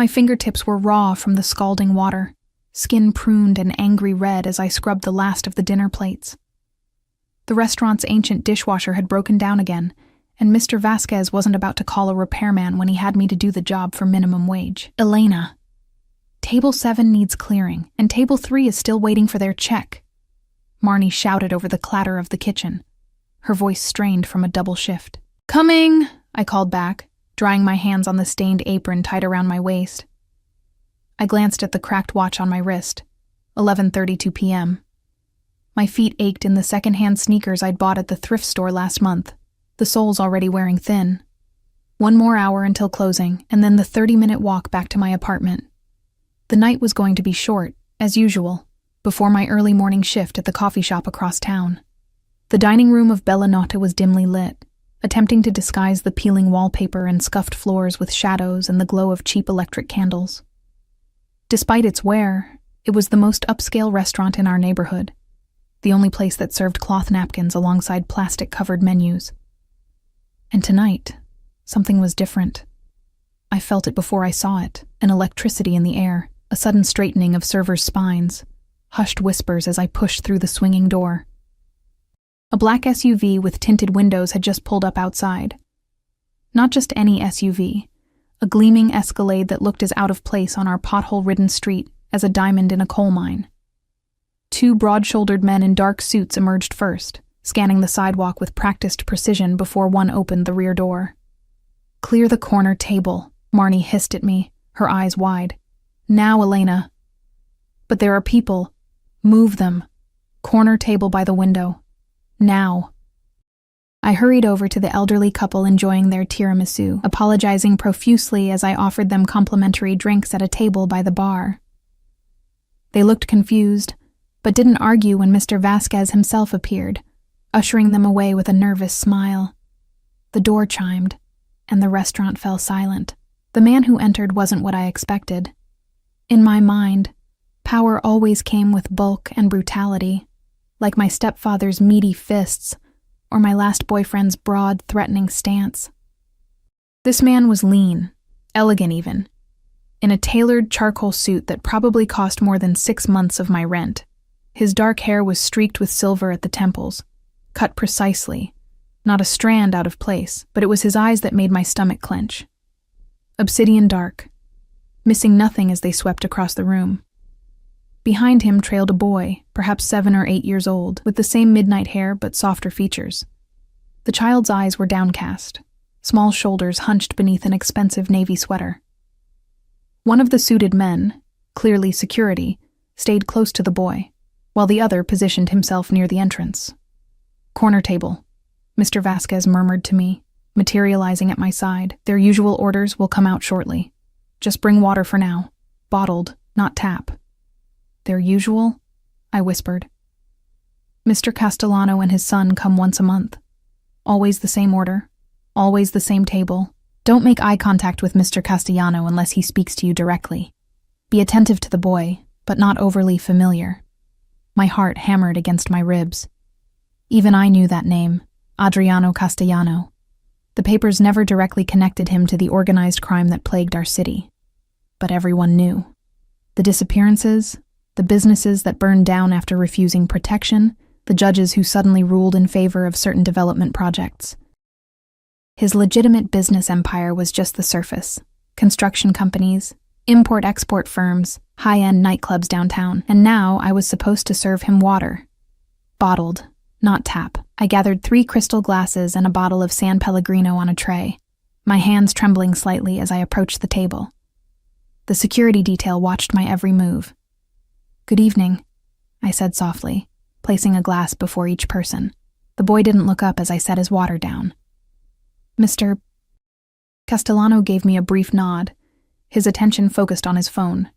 My fingertips were raw from the scalding water, skin pruned and angry red as I scrubbed the last of the dinner plates. The restaurant's ancient dishwasher had broken down again, and Mr. Vasquez wasn't about to call a repairman when he had me to do the job for minimum wage. Elena. Table 7 needs clearing, and Table 3 is still waiting for their check. Marnie shouted over the clatter of the kitchen, her voice strained from a double shift. Coming, I called back, drying my hands on the stained apron tied around my waist. I glanced at the cracked watch on my wrist, 11:32 p.m. My feet ached in the second-hand sneakers I'd bought at the thrift store last month, the soles already wearing thin. 1 more hour until closing, and then the 30-minute walk back to my apartment. The night was going to be short, as usual, before my early morning shift at the coffee shop across town. The dining room of Bella Notte was dimly lit, attempting to disguise the peeling wallpaper and scuffed floors with shadows and the glow of cheap electric candles. Despite its wear, it was the most upscale restaurant in our neighborhood, the only place that served cloth napkins alongside plastic-covered menus. And tonight, something was different. I felt it before I saw it, an electricity in the air, a sudden straightening of servers' spines, hushed whispers as I pushed through the swinging door. A black SUV with tinted windows had just pulled up outside. Not just any SUV, a gleaming Escalade that looked as out of place on our pothole-ridden street as a diamond in a coal mine. 2 broad-shouldered men in dark suits emerged first, scanning the sidewalk with practiced precision before one opened the rear door. Clear the corner table, Marnie hissed at me, her eyes wide. Now, Elena. But there are people. Move them. Corner table by the window. Now. I hurried over to the elderly couple enjoying their tiramisu, apologizing profusely as I offered them complimentary drinks at a table by the bar. They looked confused, but didn't argue when Mr. Vasquez himself appeared, ushering them away with a nervous smile. The door chimed, and the restaurant fell silent. The man who entered wasn't what I expected. In my mind, power always came with bulk and brutality, like my stepfather's meaty fists or my last boyfriend's broad, threatening stance. This man was lean, elegant even, in a tailored charcoal suit that probably cost more than 6 months of my rent. His dark hair was streaked with silver at the temples, cut precisely, not a strand out of place, but it was his eyes that made my stomach clench. Obsidian dark, missing nothing as they swept across the room. Behind him trailed a boy, perhaps 7 or 8 years old, with the same midnight hair but softer features. The child's eyes were downcast, small shoulders hunched beneath an expensive navy sweater. One of the suited men, clearly security, stayed close to the boy, while the other positioned himself near the entrance. Corner table, Mr. Vasquez murmured to me, materializing at my side. Their usual orders will come out shortly. Just bring water for now. Bottled, not tap. Their usual? I whispered. Mr. Castellano and his son come once a month. Always the same order. Always the same table. Don't make eye contact with Mr. Castellano unless he speaks to you directly. Be attentive to the boy, but not overly familiar. My heart hammered against my ribs. Even I knew that name, Adriano Castellano. The papers never directly connected him to the organized crime that plagued our city. But everyone knew. The disappearances, the businesses that burned down after refusing protection, the judges who suddenly ruled in favor of certain development projects. His legitimate business empire was just the surface. Construction companies, import-export firms, high-end nightclubs downtown, and now I was supposed to serve him water. Bottled, not tap. I gathered 3 crystal glasses and a bottle of San Pellegrino on a tray, my hands trembling slightly as I approached the table. The security detail watched my every move. "Good evening," I said softly, placing a glass before each person. The boy didn't look up as I set his water down. "Mr. Castellano gave me a brief nod, his attention focused on his phone.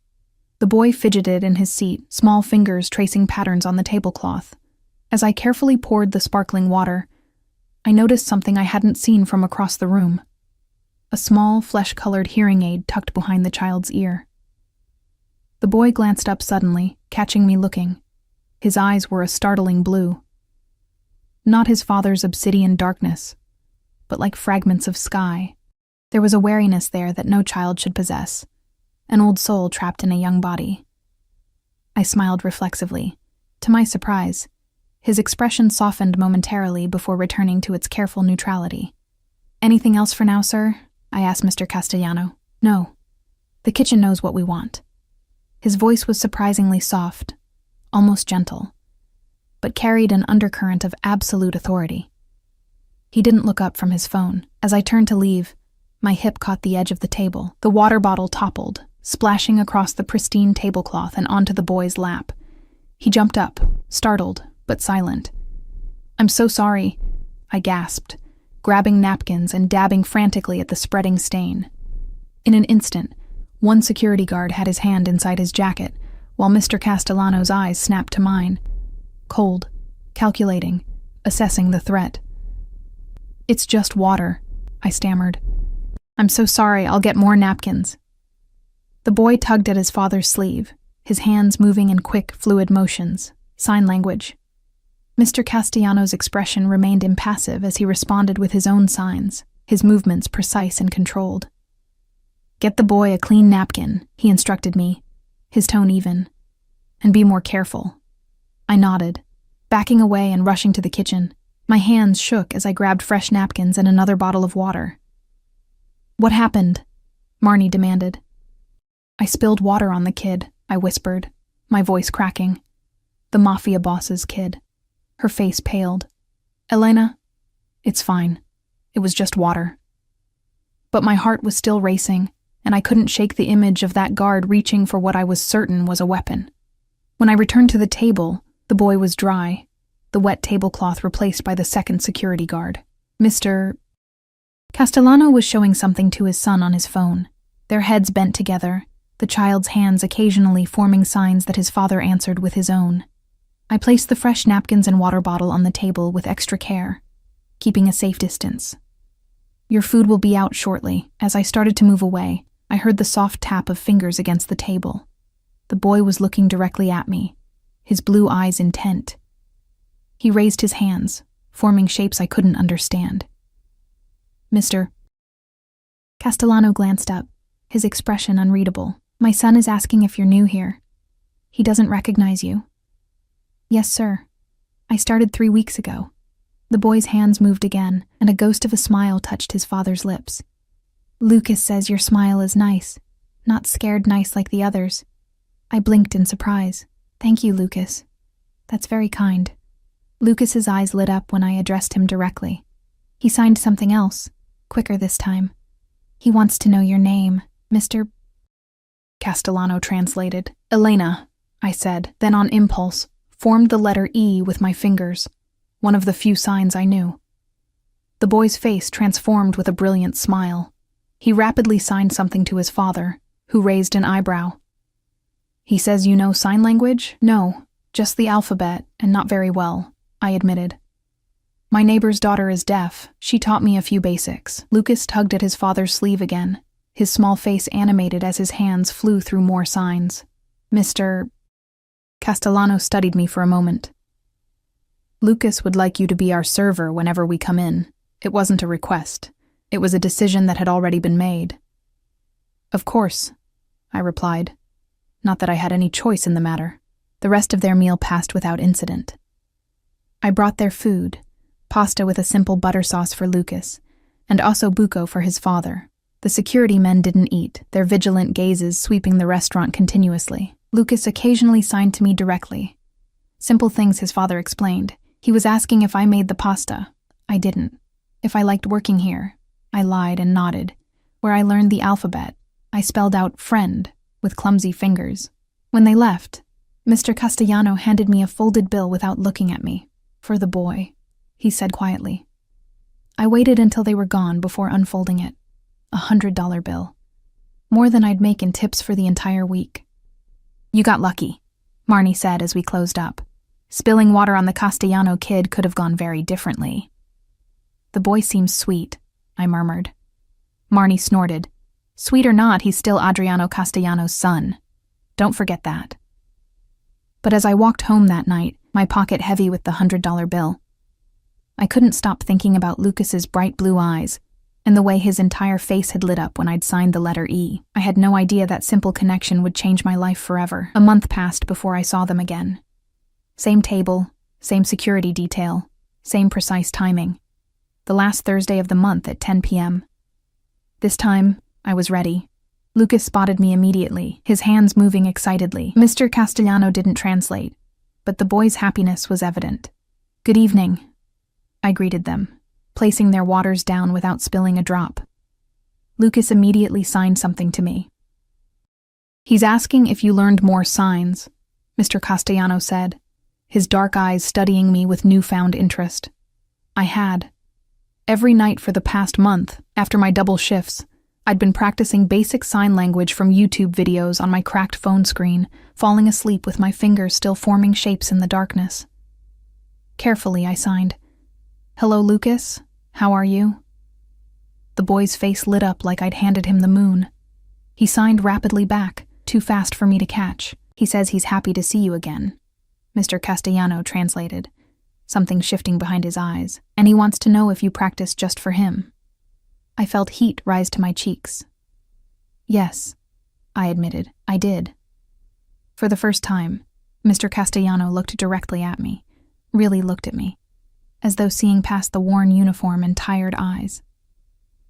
The boy fidgeted in his seat, small fingers tracing patterns on the tablecloth. As I carefully poured the sparkling water, I noticed something I hadn't seen from across the room. A small, flesh-colored hearing aid tucked behind the child's ear. The boy glanced up suddenly, catching me looking. His eyes were a startling blue. Not his father's obsidian darkness, but like fragments of sky. There was a wariness there that no child should possess. an old soul trapped in a young body. I smiled reflexively. To my surprise, his expression softened momentarily before returning to its careful neutrality. "Anything else for now, sir?" I asked Mr. Castellano. "No. The kitchen knows what we want." His voice was surprisingly soft, almost gentle, but carried an undercurrent of absolute authority. He didn't look up from his phone. As I turned to leave, my hip caught the edge of the table. The water bottle toppled, splashing across the pristine tablecloth and onto the boy's lap. He jumped up, startled, but silent. "I'm so sorry," I gasped, grabbing napkins and dabbing frantically at the spreading stain. In an instant, one security guard had his hand inside his jacket, while Mr. Castellano's eyes snapped to mine. Cold, calculating, assessing the threat. "It's just water," I stammered. "I'm so sorry, I'll get more napkins." The boy tugged at his father's sleeve, his hands moving in quick, fluid motions, sign language. Mr. Castellano's expression remained impassive as he responded with his own signs, his movements precise and controlled. "Get the boy a clean napkin," he instructed me, his tone even. "And be more careful." I nodded, backing away and rushing to the kitchen. My hands shook as I grabbed fresh napkins and another bottle of water. "What happened?" Marnie demanded. "I spilled water on the kid," I whispered, my voice cracking. "The Mafia boss's kid." Her face paled. "Elena, it's fine. It was just water." But my heart was still racing, and I couldn't shake the image of that guard reaching for what I was certain was a weapon. When I returned to the table, the boy was dry, the wet tablecloth replaced by the second security guard. Mr. Castellano was showing something to his son on his phone, their heads bent together, the child's hands occasionally forming signs that his father answered with his own. I placed the fresh napkins and water bottle on the table with extra care, keeping a safe distance. "Your food will be out shortly." As I started to move away, I heard the soft tap of fingers against the table. The boy was looking directly at me, his blue eyes intent. He raised his hands, forming shapes I couldn't understand. "Mr. Castellano glanced up, his expression unreadable. "My son is asking if you're new here. He doesn't recognize you." "Yes, sir. I started 3 weeks ago." The boy's hands moved again, and a ghost of a smile touched his father's lips. "Lucas says your smile is nice, not scared nice like the others." I blinked in surprise. "Thank you, Lucas. That's very kind." Lucas's eyes lit up when I addressed him directly. He signed something else, quicker this time. "He wants to know your name, Mr. Castellano translated. "Elena," I said, then on impulse, formed the letter E with my fingers, one of the few signs I knew. The boy's face transformed with a brilliant smile. He rapidly signed something to his father, who raised an eyebrow. "He says you know sign language?" "No, just the alphabet, and not very well," I admitted. "My neighbor's daughter is deaf. She taught me a few basics." Lucas tugged at his father's sleeve again, his small face animated as his hands flew through more signs. "Mr. Castellano studied me for a moment. "Lucas would like you to be our server whenever we come in. It wasn't a request. It was a decision that had already been made." "Of course," I replied. Not that I had any choice in the matter. The rest of their meal passed without incident. I brought their food, pasta with a simple butter sauce for Lucas, and ossobuco for his father. The security men didn't eat, their vigilant gazes sweeping the restaurant continuously. Lucas occasionally signed to me directly. Simple things his father explained. He was asking if I made the pasta. I didn't. If I liked working here. I lied and nodded. Where I learned the alphabet, I spelled out friend with clumsy fingers. When they left, Mr. Castellano handed me a folded bill without looking at me. "For the boy," he said quietly. I waited until they were gone before unfolding it. $100 bill. More than I'd make in tips for the entire week. "You got lucky," Marnie said as we closed up. "Spilling water on the Castellano kid could have gone very differently." "The boy seems sweet," I murmured. Marnie snorted. "Sweet or not, he's still Adriano Castellano's son. Don't forget that." But as I walked home that night, my pocket heavy with the $100 bill, I couldn't stop thinking about Lucas's bright blue eyes, and the way his entire face had lit up when I'd signed the letter E. I had no idea that simple connection would change my life forever. A month passed before I saw them again. Same table, same security detail, same precise timing. The last Thursday of the month at 10 p.m. This time, I was ready. Lucas spotted me immediately, his hands moving excitedly. Mr. Castellano didn't translate, but the boy's happiness was evident. "Good evening," I greeted them, placing their waters down without spilling a drop. Lucas immediately signed something to me. "He's asking if you learned more signs," Mr. Castellano said, his dark eyes studying me with newfound interest. I had. Every night for the past month, after my double shifts, I'd been practicing basic sign language from YouTube videos on my cracked phone screen, falling asleep with my fingers still forming shapes in the darkness. Carefully, I signed, "Hello, Lucas. How are you?" The boy's face lit up like I'd handed him the moon. He signed rapidly back, too fast for me to catch. "He says he's happy to see you again," Mr. Castellano translated, something shifting behind his eyes, "and he wants to know if you practice just for him." I felt heat rise to my cheeks. "Yes," I admitted, "I did." For the first time, Mr. Castellano looked directly at me, really looked at me, as though seeing past the worn uniform and tired eyes.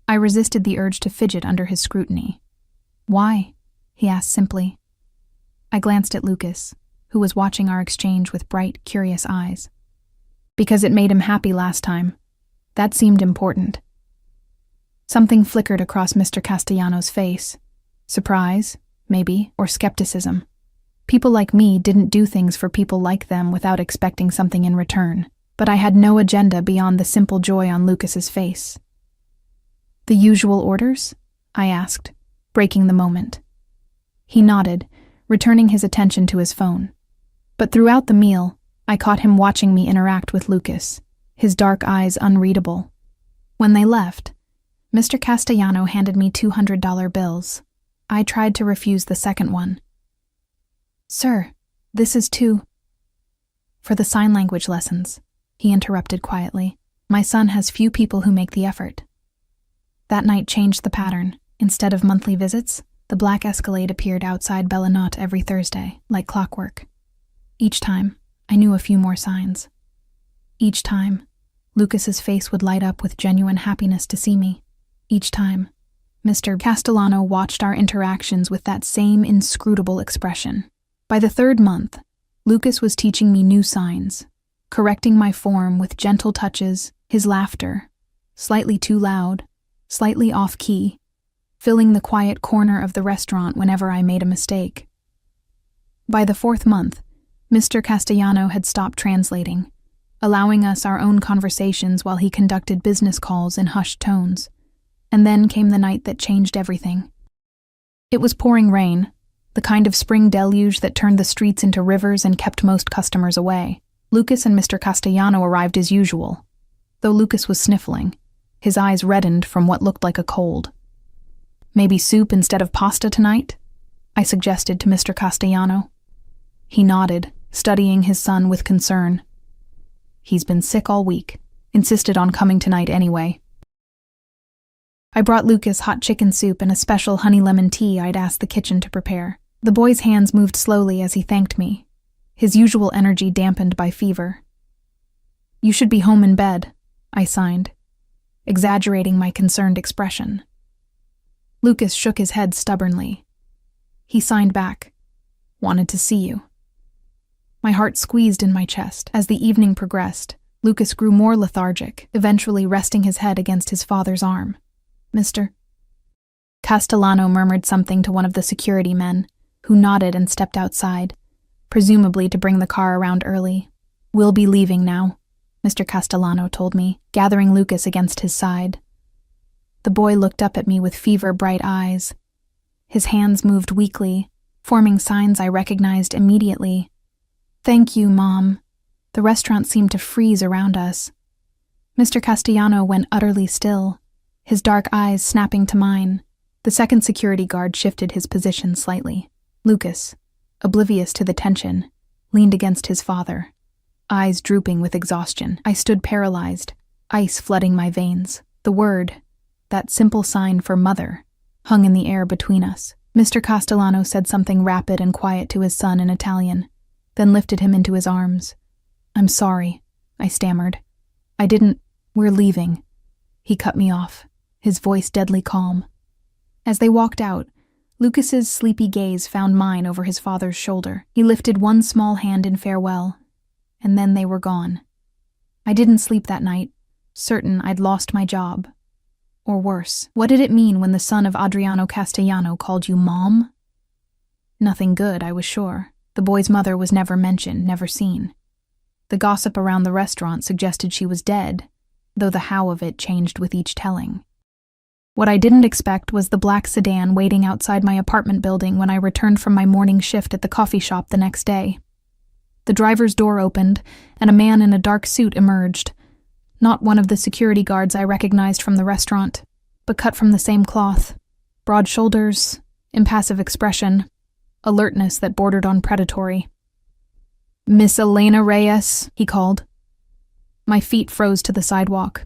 I resisted the urge to fidget under his scrutiny. "Why?" he asked simply. I glanced at Lucas, who was watching our exchange with bright, curious eyes. "Because it made him happy last time. That seemed important." Something flickered across Mr. Castellano's face. Surprise, maybe, or skepticism. People like me didn't do things for people like them without expecting something in return, but I had no agenda beyond the simple joy on Lucas's face. "The usual orders?" I asked, breaking the moment. He nodded, returning his attention to his phone. But throughout the meal, I caught him watching me interact with Lucas, his dark eyes unreadable. When they left, Mr. Castellano handed me $200 bills. I tried to refuse the second one. "Sir, this is for the sign language lessons," he interrupted quietly. "My son has few people who make the effort." That night changed the pattern. Instead of monthly visits, the black Escalade appeared outside Bellinot every Thursday, like clockwork. Each time, I knew a few more signs. Each time, Lucas's face would light up with genuine happiness to see me. Each time, Mr. Castellano watched our interactions with that same inscrutable expression. By the third month, Lucas was teaching me new signs, correcting my form with gentle touches, his laughter, slightly too loud, slightly off-key, filling the quiet corner of the restaurant whenever I made a mistake. By the fourth month, Mr. Castellano had stopped translating, allowing us our own conversations while he conducted business calls in hushed tones. And then came the night that changed everything. It was pouring rain, the kind of spring deluge that turned the streets into rivers and kept most customers away. Lucas and Mr. Castellano arrived as usual, though Lucas was sniffling, his eyes reddened from what looked like a cold. "Maybe soup instead of pasta tonight?" I suggested to Mr. Castellano. He nodded, studying his son with concern. "He's been sick all week, insisted on coming tonight anyway." I brought Lucas hot chicken soup and a special honey lemon tea I'd asked the kitchen to prepare. The boy's hands moved slowly as he thanked me, his usual energy dampened by fever. "You should be home in bed," I signed, exaggerating my concerned expression. Lucas shook his head stubbornly. He signed back, "Wanted to see you." My heart squeezed in my chest. As the evening progressed, Lucas grew more lethargic, eventually resting his head against his father's arm. "Mr. Castellano murmured something to one of the security men, who nodded and stepped outside, presumably to bring the car around early. "We'll be leaving now," Mr. Castellano told me, gathering Lucas against his side. The boy looked up at me with fever-bright eyes. His hands moved weakly, forming signs I recognized immediately. "Thank you, Mom." The restaurant seemed to freeze around us. Mr. Castellano went utterly still, his dark eyes snapping to mine. The second security guard shifted his position slightly. Lucas, oblivious to the tension, leaned against his father, eyes drooping with exhaustion. I stood paralyzed, ice flooding my veins. The word, that simple sign for mother, hung in the air between us. Mr. Castellano said something rapid and quiet to his son in Italian, then lifted him into his arms. "I'm sorry," I stammered. We're leaving." He cut me off, his voice deadly calm. As they walked out, Lucas's sleepy gaze found mine over his father's shoulder. He lifted one small hand in farewell, and then they were gone. I didn't sleep that night, certain I'd lost my job. Or worse, what did it mean when the son of Adriano Castellano called you Mom? Nothing good, I was sure. The boy's mother was never mentioned, never seen. The gossip around the restaurant suggested she was dead, though the how of it changed with each telling. What I didn't expect was the black sedan waiting outside my apartment building when I returned from my morning shift at the coffee shop the next day. The driver's door opened, and a man in a dark suit emerged. Not one of the security guards I recognized from the restaurant, but cut from the same cloth. Broad shoulders, impassive expression, alertness that bordered on predatory. "Miss Elena Reyes," he called. My feet froze to the sidewalk.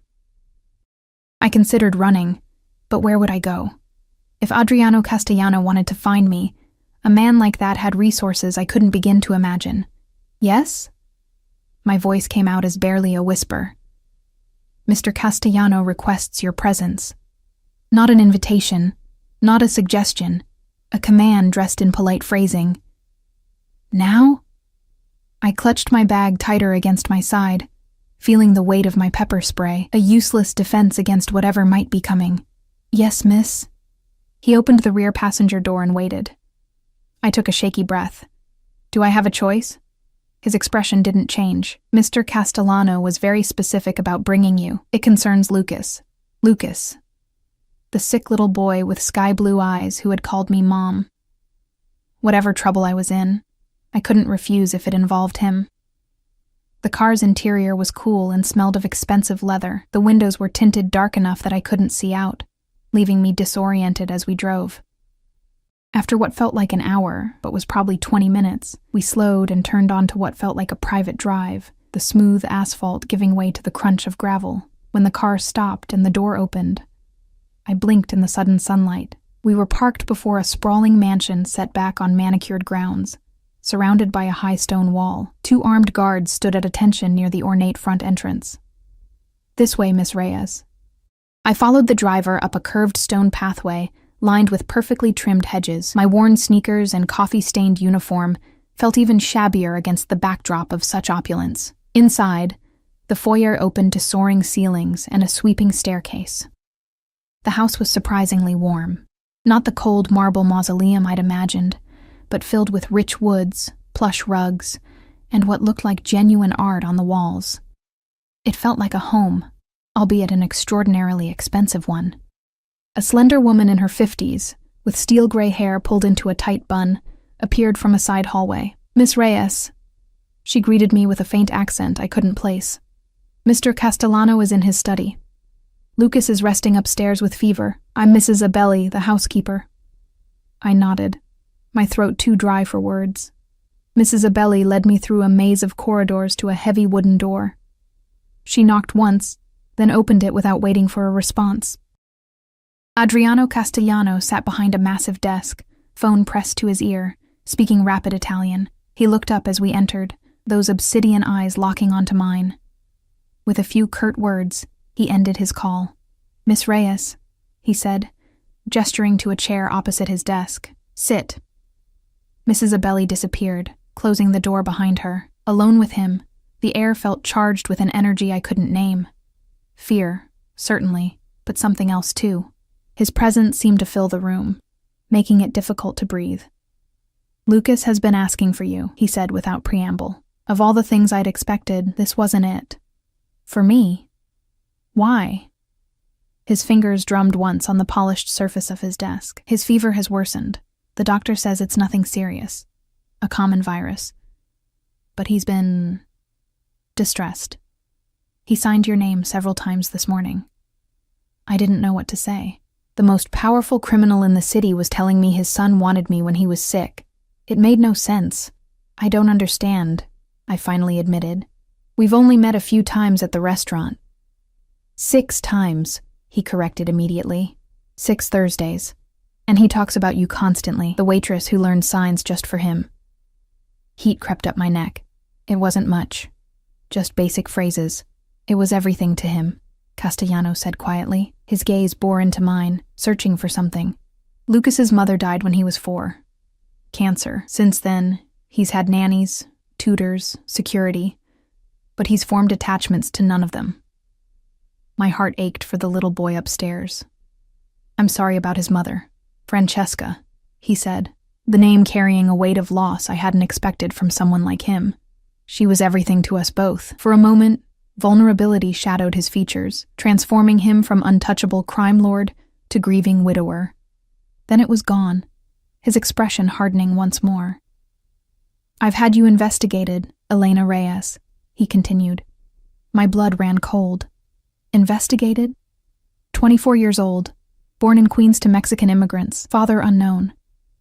I considered running, but where would I go? If Adriano Castellano wanted to find me, a man like that had resources I couldn't begin to imagine. "Yes?" My voice came out as barely a whisper. "Mr. Castellano requests your presence." Not an invitation, not a suggestion, a command dressed in polite phrasing. "Now?" I clutched my bag tighter against my side, feeling the weight of my pepper spray, a useless defense against whatever might be coming. "Yes, miss." He opened the rear passenger door and waited. I took a shaky breath. "Do I have a choice?" His expression didn't change. "Mr. Castellano was very specific about bringing you. It concerns Lucas." Lucas. The sick little boy with sky-blue eyes who had called me Mom. Whatever trouble I was in, I couldn't refuse if it involved him. The car's interior was cool and smelled of expensive leather. The windows were tinted dark enough that I couldn't see out, leaving me disoriented as we drove. After what felt like an hour, but was probably 20 minutes, we slowed and turned onto what felt like a private drive, the smooth asphalt giving way to the crunch of gravel. When the car stopped and the door opened, I blinked in the sudden sunlight. We were parked before a sprawling mansion set back on manicured grounds, surrounded by a high stone wall. 2 armed guards stood at attention near the ornate front entrance. "This way, Miss Reyes." I followed the driver up a curved stone pathway lined with perfectly trimmed hedges. My worn sneakers and coffee-stained uniform felt even shabbier against the backdrop of such opulence. Inside, the foyer opened to soaring ceilings and a sweeping staircase. The house was surprisingly warm. Not the cold marble mausoleum I'd imagined, but filled with rich woods, plush rugs, and what looked like genuine art on the walls. It felt like a home, albeit an extraordinarily expensive one. A slender woman in her 50s, with steel-gray hair pulled into a tight bun, appeared from a side hallway. "Miss Reyes." She greeted me with a faint accent I couldn't place. "Mr. Castellano is in his study. Lucas is resting upstairs with fever. I'm Mrs. Abelli, the housekeeper." I nodded, my throat too dry for words. Mrs. Abelli led me through a maze of corridors to a heavy wooden door. She knocked once, then opened it without waiting for a response. Adriano Castellano sat behind a massive desk, phone pressed to his ear, speaking rapid Italian. He looked up as we entered, those obsidian eyes locking onto mine. With a few curt words, he ended his call. "Miss Reyes," he said, gesturing to a chair opposite his desk. "Sit." Mrs. Abelli disappeared, closing the door behind her. Alone with him, the air felt charged with an energy I couldn't name. Fear, certainly, but something else too. His presence seemed to fill the room, making it difficult to breathe. "Lucas has been asking for you," he said without preamble. Of all the things I'd expected, this wasn't it. For me? Why? His fingers drummed once on the polished surface of his desk. "His fever has worsened. The doctor says it's nothing serious. A common virus. But he's been distressed. He signed your name several times this morning." I didn't know what to say. The most powerful criminal in the city was telling me his son wanted me when he was sick. It made no sense. "I don't understand," I finally admitted. "We've only met a few times at the restaurant." 6 times. he corrected immediately. 6 Thursdays. And he talks about you constantly, the waitress who learned signs just for him. Heat crept up my neck. It wasn't much. Just basic phrases. It was everything to him, Castellano said quietly. His gaze bore into mine, searching for something. Lucas's mother died when he was 4. Cancer. Since then, he's had nannies, tutors, security, but he's formed attachments to none of them. My heart ached for the little boy upstairs. I'm sorry about his mother. Francesca, he said, the name carrying a weight of loss I hadn't expected from someone like him. She was everything to us both. For a moment, vulnerability shadowed his features, transforming him from untouchable crime lord to grieving widower. Then it was gone, his expression hardening once more. I've had you investigated, Elena Reyes, he continued. My blood ran cold. Investigated? 24 years old, born in Queens to Mexican immigrants, father unknown.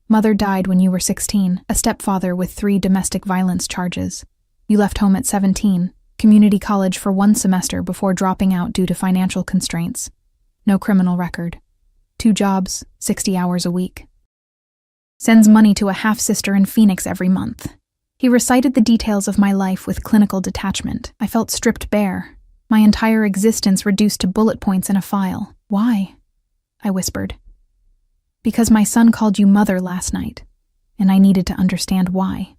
Mother died when you were 16, a stepfather with 3 domestic violence charges. You left home at 17, community college for 1 semester before dropping out due to financial constraints. No criminal record. 2 jobs, 60 hours a week. Sends money to a half-sister in Phoenix every month. He recited the details of my life with clinical detachment. I felt stripped bare, my entire existence reduced to bullet points in a file. Why? I whispered. Because my son called you mother last night, and I needed to understand why.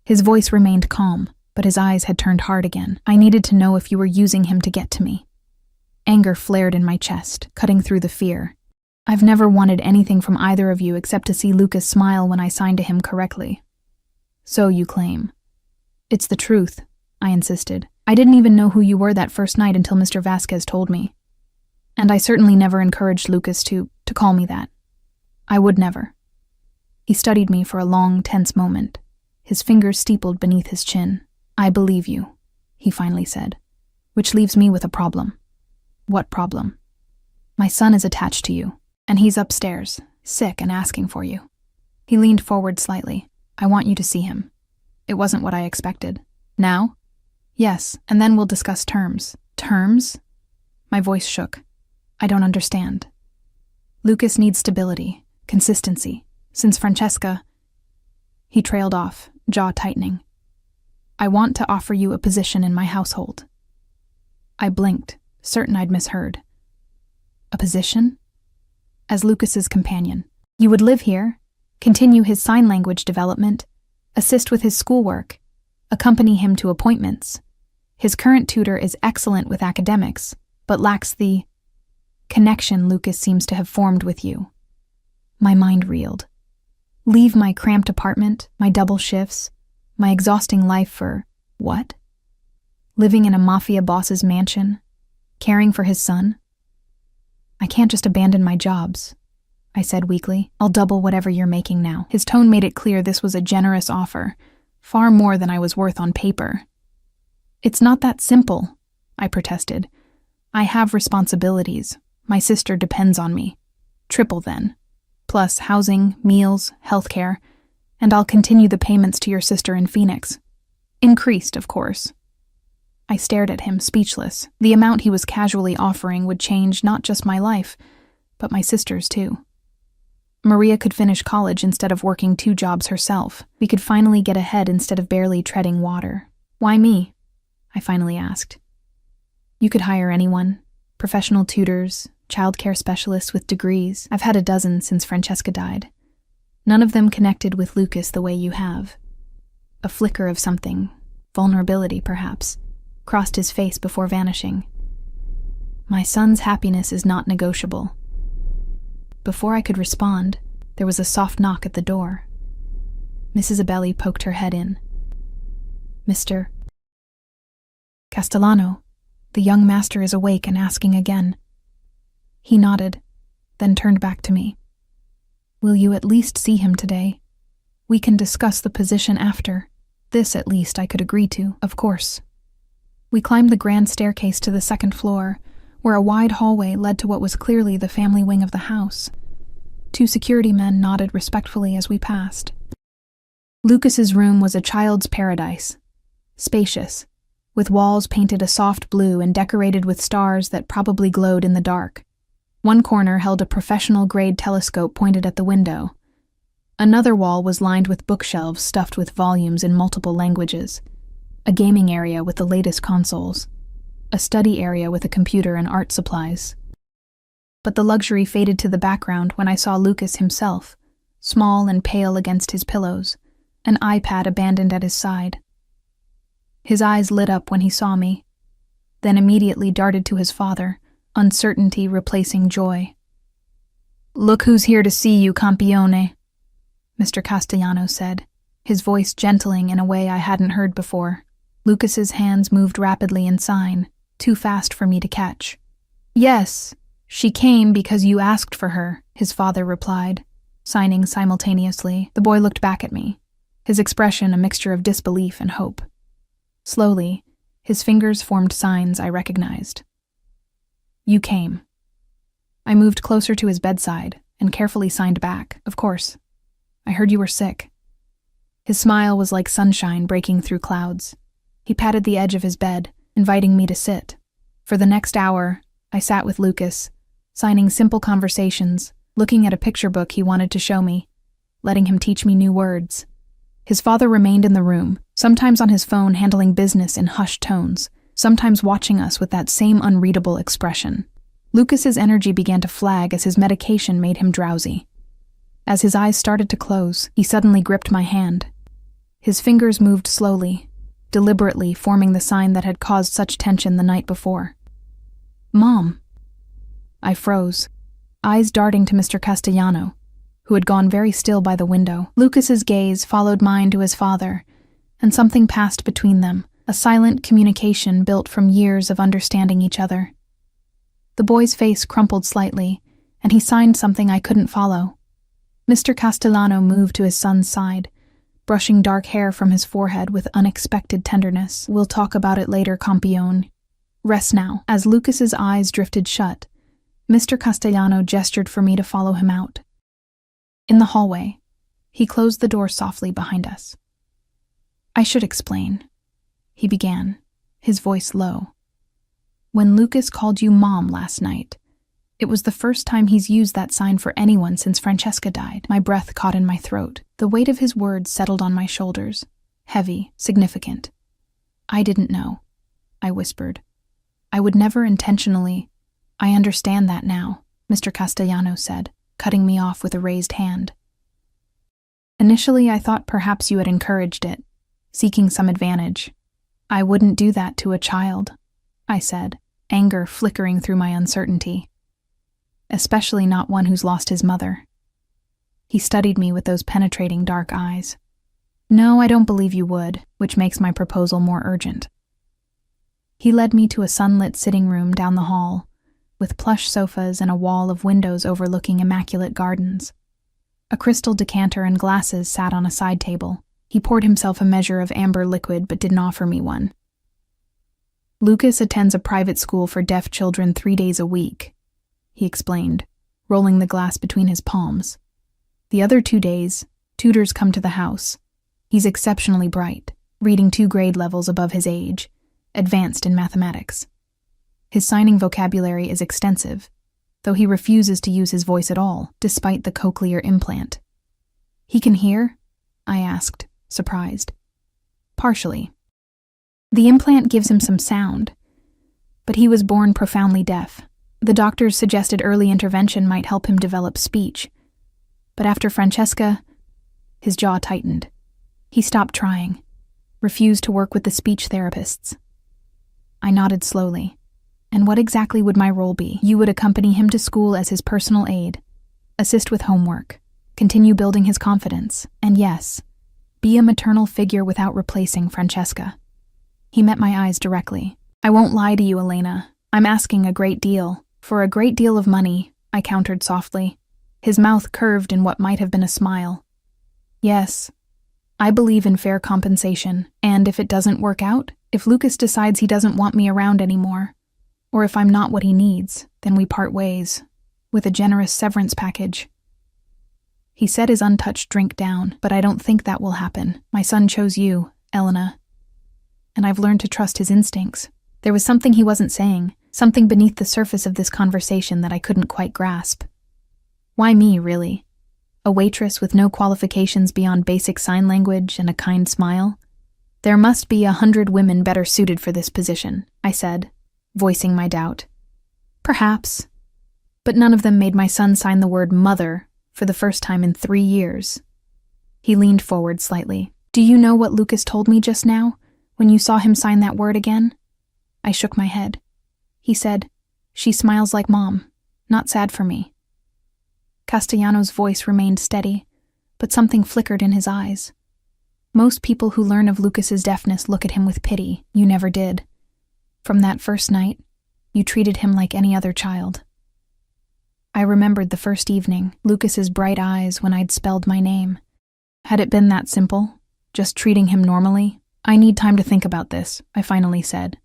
His voice remained calm, but his eyes had turned hard again. I needed to know if you were using him to get to me. Anger flared in my chest, cutting through the fear. I've never wanted anything from either of you except to see Lucas smile when I signed to him correctly. So you claim. It's the truth, I insisted. I didn't even know who you were that first night until Mr. Vasquez told me. And I certainly never encouraged Lucas to call me that. I would never. He studied me for a long, tense moment, his fingers steepled beneath his chin. I believe you, he finally said, which leaves me with a problem. What problem? My son is attached to you, and he's upstairs, sick and asking for you. He leaned forward slightly. I want you to see him. It wasn't what I expected. Now? Yes, and then we'll discuss terms. Terms? My voice shook. I don't understand. Lucas needs stability, consistency. Since Francesca... He trailed off, jaw tightening. I want to offer you a position in my household. I blinked, certain I'd misheard. A position? As Lucas's companion. You would live here, continue his sign language development, assist with his schoolwork, accompany him to appointments. His current tutor is excellent with academics, but lacks the connection Lucas seems to have formed with you. My mind reeled. Leave my cramped apartment, my double shifts, my exhausting life for what? Living in a Mafia boss's mansion? Caring for his son? I can't just abandon my jobs, I said weakly. I'll double whatever you're making now. His tone made it clear this was a generous offer, far more than I was worth on paper. It's not that simple, I protested. I have responsibilities. My sister depends on me. Triple then. Plus housing, meals, healthcare, and I'll continue the payments to your sister in Phoenix. Increased, of course. I stared at him, speechless. The amount he was casually offering would change not just my life, but my sister's too. Maria could finish college instead of working 2 jobs herself. We could finally get ahead instead of barely treading water. Why me? I finally asked. You could hire anyone. Professional tutors, childcare specialists with degrees. I've had a dozen since Francesca died. None of them connected with Lucas the way you have. A flicker of something, vulnerability perhaps, crossed his face before vanishing. My son's happiness is not negotiable. Before I could respond, there was a soft knock at the door. Mrs. Abelli poked her head in. Mr. Castellano, the young master is awake and asking again. He nodded, then turned back to me. Will you at least see him today? We can discuss the position after. This, at least, I could agree to, of course. We climbed the grand staircase to the 2nd floor, where a wide hallway led to what was clearly the family wing of the house. 2 security men nodded respectfully as we passed. Lucas's room was a child's paradise. Spacious, with walls painted a soft blue and decorated with stars that probably glowed in the dark. One corner held a professional-grade telescope pointed at the window. Another wall was lined with bookshelves stuffed with volumes in multiple languages, a gaming area with the latest consoles, a study area with a computer and art supplies. But the luxury faded to the background when I saw Lucas himself, small and pale against his pillows, an iPad abandoned at his side. His eyes lit up when he saw me, then immediately darted to his father, uncertainty replacing joy. "Look who's here to see you, campione," Mr. Castellano said, his voice gentling in a way I hadn't heard before. Lucas's hands moved rapidly in sign, too fast for me to catch. "Yes, she came because you asked for her," his father replied, signing simultaneously. The boy looked back at me, his expression a mixture of disbelief and hope. Slowly, his fingers formed signs I recognized. "You came." I moved closer to his bedside and carefully signed back. "Of course. I heard you were sick." His smile was like sunshine breaking through clouds. He patted the edge of his bed, inviting me to sit. For the next hour, I sat with Lucas, signing simple conversations, looking at a picture book he wanted to show me, letting him teach me new words. His father remained in the room, sometimes on his phone handling business in hushed tones, sometimes watching us with that same unreadable expression. Lucas's energy began to flag as his medication made him drowsy. As his eyes started to close, he suddenly gripped my hand. His fingers moved slowly, deliberately forming the sign that had caused such tension the night before. "Mom." I froze, eyes darting to Mr. Castellano, who had gone very still by the window. Lucas's gaze followed mine to his father, and something passed between them, a silent communication built from years of understanding each other. The boy's face crumpled slightly, and he signed something I couldn't follow. Mr. Castellano moved to his son's side, brushing dark hair from his forehead with unexpected tenderness. "We'll talk about it later, campione. Rest now." As Lucas's eyes drifted shut, Mr. Castellano gestured for me to follow him out. In the hallway, he closed the door softly behind us. "I should explain," he began, his voice low. "When Lucas called you Mom last night, it was the first time he's used that sign for anyone since Francesca died." My breath caught in my throat. The weight of his words settled on my shoulders, heavy, significant. "I didn't know," I whispered. "I would never intentionally—" "I understand that now," Mr. Castellano said, cutting me off with a raised hand. "Initially, I thought perhaps you had encouraged it, seeking some advantage. I wouldn't do that to a child," I said, anger flickering through my uncertainty. "Especially not one who's lost his mother." He studied me with those penetrating dark eyes. "No, I don't believe you would, which makes my proposal more urgent." He led me to a sunlit sitting room down the hall, with plush sofas and a wall of windows overlooking immaculate gardens. A crystal decanter and glasses sat on a side table. He poured himself a measure of amber liquid but didn't offer me one. "Lucas attends a private school for deaf children 3 days a week," he explained, rolling the glass between his palms. "The other 2 days, tutors come to the house. He's exceptionally bright, reading 2 grade levels above his age, advanced in mathematics. His signing vocabulary is extensive, though he refuses to use his voice at all, despite the cochlear implant." "He can hear?" I asked, surprised. "Partially. The implant gives him some sound, but he was born profoundly deaf. The doctors suggested early intervention might help him develop speech. But after Francesca," his jaw tightened. "He stopped trying, refused to work with the speech therapists." I nodded slowly. "And what exactly would my role be?" "You would accompany him to school as his personal aide, assist with homework, continue building his confidence, and yes, be a maternal figure without replacing Francesca." He met my eyes directly. "I won't lie to you, Elena. I'm asking a great deal. For a great deal of money," I countered softly. His mouth curved in what might have been a smile. "Yes, I believe in fair compensation, and if it doesn't work out, if Lucas decides he doesn't want me around anymore, or if I'm not what he needs, then we part ways, with a generous severance package." He set his untouched drink down, "But I don't think that will happen. My son chose you, Elena, and I've learned to trust his instincts." There was something he wasn't saying, something beneath the surface of this conversation that I couldn't quite grasp. Why me, really? A waitress with no qualifications beyond basic sign language and a kind smile? There must be 100 women better suited for this position, I said, voicing my doubt. Perhaps. But none of them made my son sign the word mother for the first time in 3 years. He leaned forward slightly. Do you know what Lucas told me just now, when you saw him sign that word again? I shook my head. He said, she smiles like mom, not sad for me. Castellano's voice remained steady, but something flickered in his eyes. Most people who learn of Lucas's deafness look at him with pity. You never did. From that first night, you treated him like any other child. I remembered the first evening, Lucas's bright eyes when I'd spelled my name. Had it been that simple, just treating him normally? I need time to think about this, I finally said.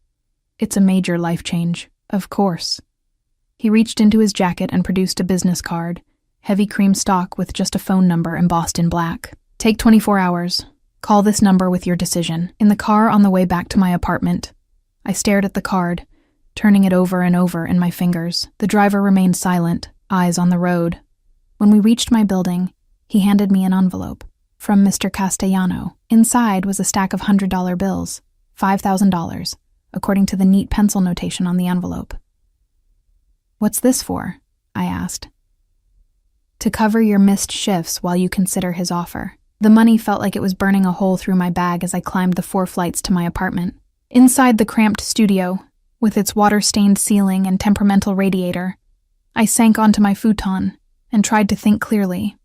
It's a major life change, of course. He reached into his jacket and produced a business card, heavy cream stock with just a phone number embossed in black. Take 24 hours. Call this number with your decision. In the car on the way back to my apartment, I stared at the card, turning it over and over in my fingers. The driver remained silent, eyes on the road. When we reached my building, he handed me an envelope. From Mr. Castellano. Inside was a stack of $100 bills, $5,000, according to the neat pencil notation on the envelope. What's this for? I asked. To cover your missed shifts while you consider his offer. The money felt like it was burning a hole through my bag as I climbed the 4 flights to my apartment. Inside the cramped studio, with its water-stained ceiling and temperamental radiator, I sank onto my futon and tried to think clearly.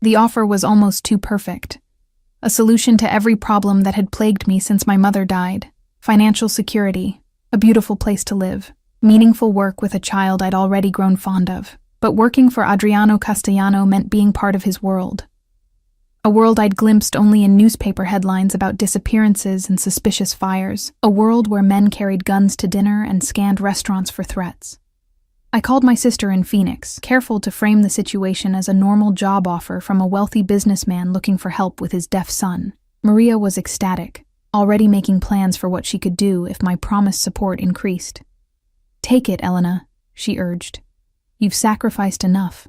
The offer was almost too perfect. A solution to every problem that had plagued me since my mother died. Financial security, a beautiful place to live, meaningful work with a child I'd already grown fond of. But working for Adriano Castellano meant being part of his world. A world I'd glimpsed only in newspaper headlines about disappearances and suspicious fires. A world where men carried guns to dinner and scanned restaurants for threats. I called my sister in Phoenix, careful to frame the situation as a normal job offer from a wealthy businessman looking for help with his deaf son. Maria was ecstatic, already making plans for what she could do if my promised support increased. Take it, Elena, she urged. You've sacrificed enough.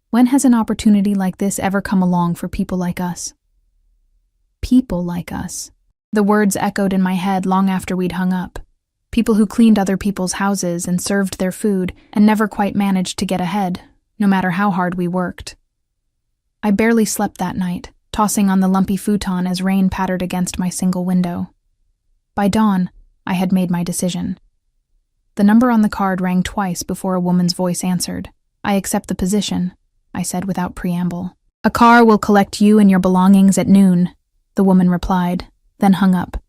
When has an opportunity like this ever come along for people like us? People like us. The words echoed in my head long after we'd hung up. People who cleaned other people's houses and served their food and never quite managed to get ahead, no matter how hard we worked. I barely slept that night, tossing on the lumpy futon as rain pattered against my single window. By dawn, I had made my decision. The number on the card rang twice before a woman's voice answered. I accept the position, I said without preamble. A car will collect you and your belongings at noon, the woman replied, then hung up.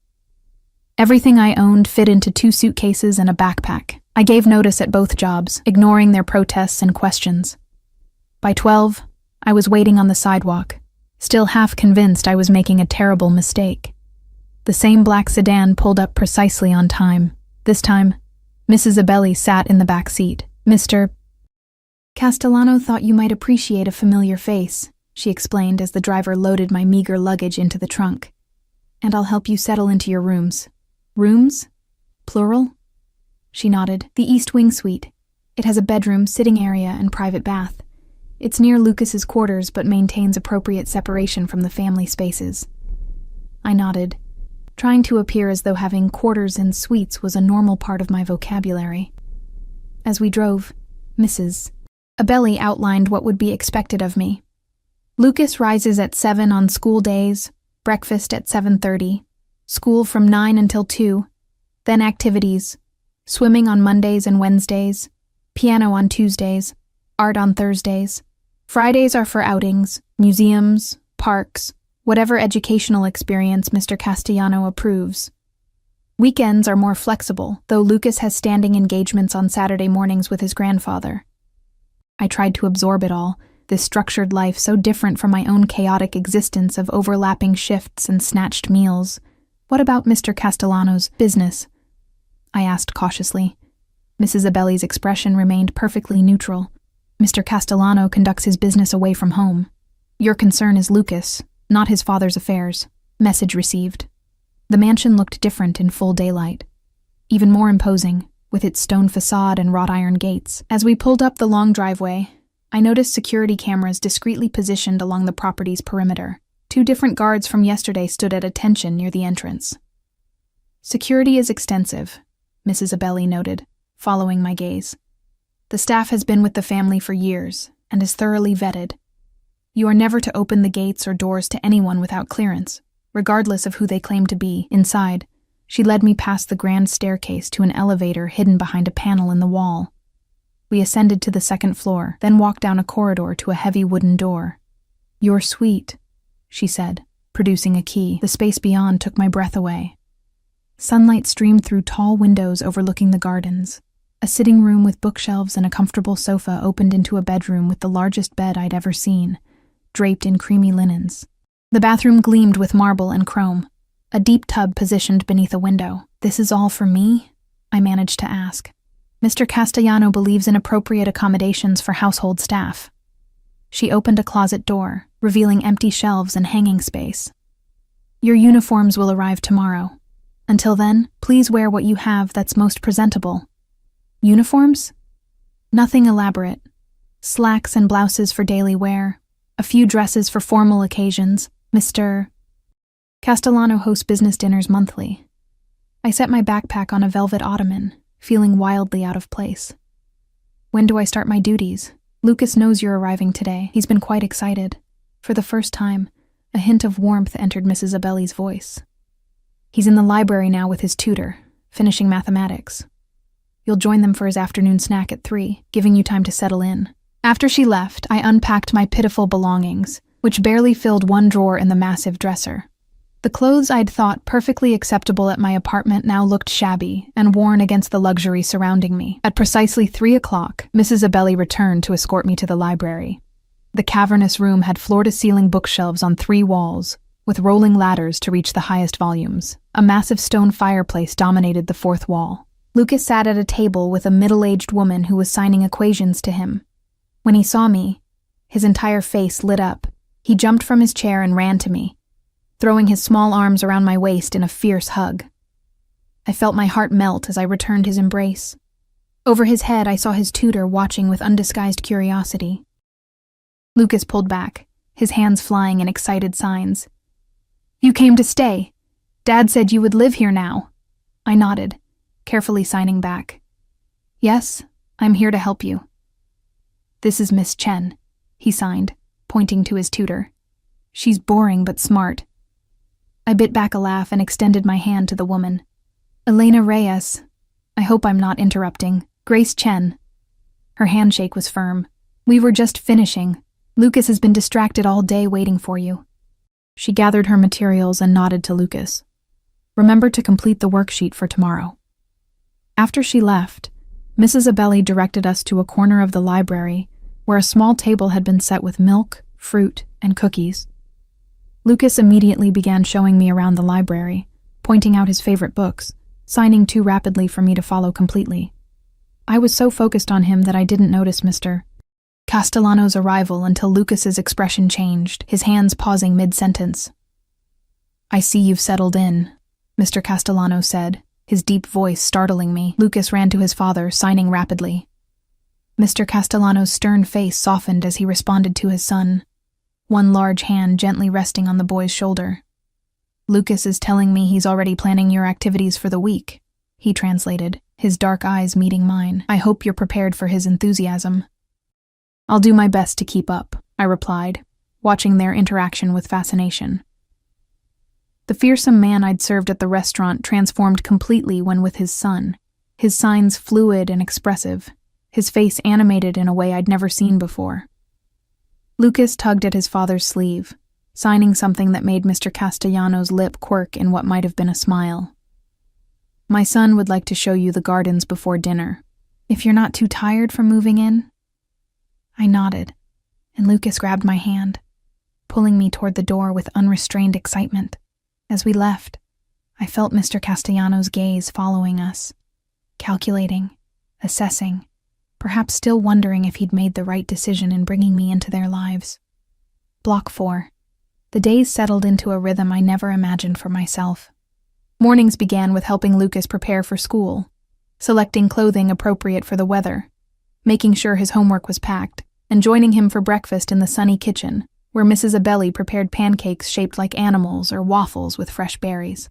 Everything I owned fit into 2 suitcases and a backpack. I gave notice at both jobs, ignoring their protests and questions. By 12, I was waiting on the sidewalk, still half convinced I was making a terrible mistake. The same black sedan pulled up precisely on time. This time, Mrs. Abelli sat in the back seat. Mr. Castellano thought you might appreciate a familiar face, she explained as the driver loaded my meager luggage into the trunk. And I'll help you settle into your rooms. Rooms? Plural? She nodded. The East Wing Suite. It has a bedroom, sitting area, and private bath. It's near Lucas's quarters but maintains appropriate separation from the family spaces. I nodded, trying to appear as though having quarters and suites was a normal part of my vocabulary. As we drove, Mrs. Abelli outlined what would be expected of me. Lucas rises at 7 on school days, breakfast at 7:30, school from 9 until 2, then activities, swimming on Mondays and Wednesdays, piano on Tuesdays, art on Thursdays. Fridays are for outings, museums, parks, whatever educational experience Mr. Castellano approves. Weekends are more flexible, though Lucas has standing engagements on Saturday mornings with his grandfather. I tried to absorb it all, this structured life so different from my own chaotic existence of overlapping shifts and snatched meals. What about Mr. Castellano's business? I asked cautiously. Mrs. Abelli's expression remained perfectly neutral. Mr. Castellano conducts his business away from home. Your concern is Lucas, not his father's affairs. Message received. The mansion looked different in full daylight. Even more imposing, with its stone facade and wrought iron gates. As we pulled up the long driveway, I noticed security cameras discreetly positioned along the property's perimeter. 2 different guards from yesterday stood at attention near the entrance. Security is extensive, Mrs. Abelli noted, following my gaze. The staff has been with the family for years and is thoroughly vetted. You are never to open the gates or doors to anyone without clearance, regardless of who they claim to be. Inside, she led me past the grand staircase to an elevator hidden behind a panel in the wall. We ascended to the 2nd floor, then walked down a corridor to a heavy wooden door. "Your suite," she said, producing a key. The space beyond took my breath away. Sunlight streamed through tall windows overlooking the gardens. A sitting room with bookshelves and a comfortable sofa opened into a bedroom with the largest bed I'd ever seen, draped in creamy linens. The bathroom gleamed with marble and chrome, a deep tub positioned beneath a window. "This is all for me?" I managed to ask. "Mr. Castellano believes in appropriate accommodations for household staff." She opened a closet door, revealing empty shelves and hanging space. "Your uniforms will arrive tomorrow. Until then, please wear what you have that's most presentable." "Uniforms?" "Nothing elaborate. Slacks and blouses for daily wear, a few dresses for formal occasions. Mr. Castellano hosts business dinners monthly." I set my backpack on a velvet ottoman, feeling wildly out of place. "When do I start my duties? Lucas knows you're arriving today. He's been quite excited." For the first time, a hint of warmth entered Mrs. Abelli's voice. "He's in the library now with his tutor, finishing mathematics. You'll join them for his afternoon snack at 3, giving you time to settle in." After she left, I unpacked my pitiful belongings, which barely filled one drawer in the massive dresser. The clothes I'd thought perfectly acceptable at my apartment now looked shabby and worn against the luxury surrounding me. At precisely 3 o'clock, Mrs. Abelli returned to escort me to the library. The cavernous room had floor-to-ceiling bookshelves on 3 walls, with rolling ladders to reach the highest volumes. A massive stone fireplace dominated the 4th wall. Lucas sat at a table with a middle-aged woman who was signing equations to him. When he saw me, his entire face lit up. He jumped from his chair and ran to me, throwing his small arms around my waist in a fierce hug. I felt my heart melt as I returned his embrace. Over his head, I saw his tutor watching with undisguised curiosity. Lucas pulled back, his hands flying in excited signs. "You came to stay. Dad said you would live here now." I nodded, carefully signing back. "Yes, I'm here to help you." "This is Miss Chen," he signed, pointing to his tutor. "She's boring but smart." I bit back a laugh and extended my hand to the woman. "Elena Reyes. I hope I'm not interrupting. Grace Chen." Her handshake was firm. "We were just finishing. Lucas has been distracted all day waiting for you." She gathered her materials and nodded to Lucas. "Remember to complete the worksheet for tomorrow." After she left, Mrs. Abelli directed us to a corner of the library where a small table had been set with milk, fruit, and cookies. Lucas immediately began showing me around the library, pointing out his favorite books, signing too rapidly for me to follow completely. I was so focused on him that I didn't notice Mr. Castellano's arrival until Lucas's expression changed, his hands pausing mid-sentence. "I see you've settled in," Mr. Castellano said, his deep voice startling me. Lucas ran to his father, signing rapidly. Mr. Castellano's stern face softened as he responded to his son, one large hand gently resting on the boy's shoulder. "Lucas is telling me he's already planning your activities for the week," he translated, his dark eyes meeting mine. "I hope you're prepared for his enthusiasm." "I'll do my best to keep up," I replied, watching their interaction with fascination. The fearsome man I'd served at the restaurant transformed completely when with his son, his signs fluid and expressive, his face animated in a way I'd never seen before. Lucas tugged at his father's sleeve, signing something that made Mr. Castellano's lip quirk in what might have been a smile. "My son would like to show you the gardens before dinner, if you're not too tired from moving in." I nodded, and Lucas grabbed my hand, pulling me toward the door with unrestrained excitement. As we left, I felt Mr. Castellano's gaze following us, calculating, assessing, perhaps still wondering if he'd made the right decision in bringing me into their lives. Block 4. The days settled into a rhythm I never imagined for myself. Mornings began with helping Lucas prepare for school. selecting clothing appropriate for the weather, making sure his homework was packed, and joining him for breakfast in the sunny kitchen, where Mrs. Abelli prepared pancakes shaped like animals or waffles with fresh berries.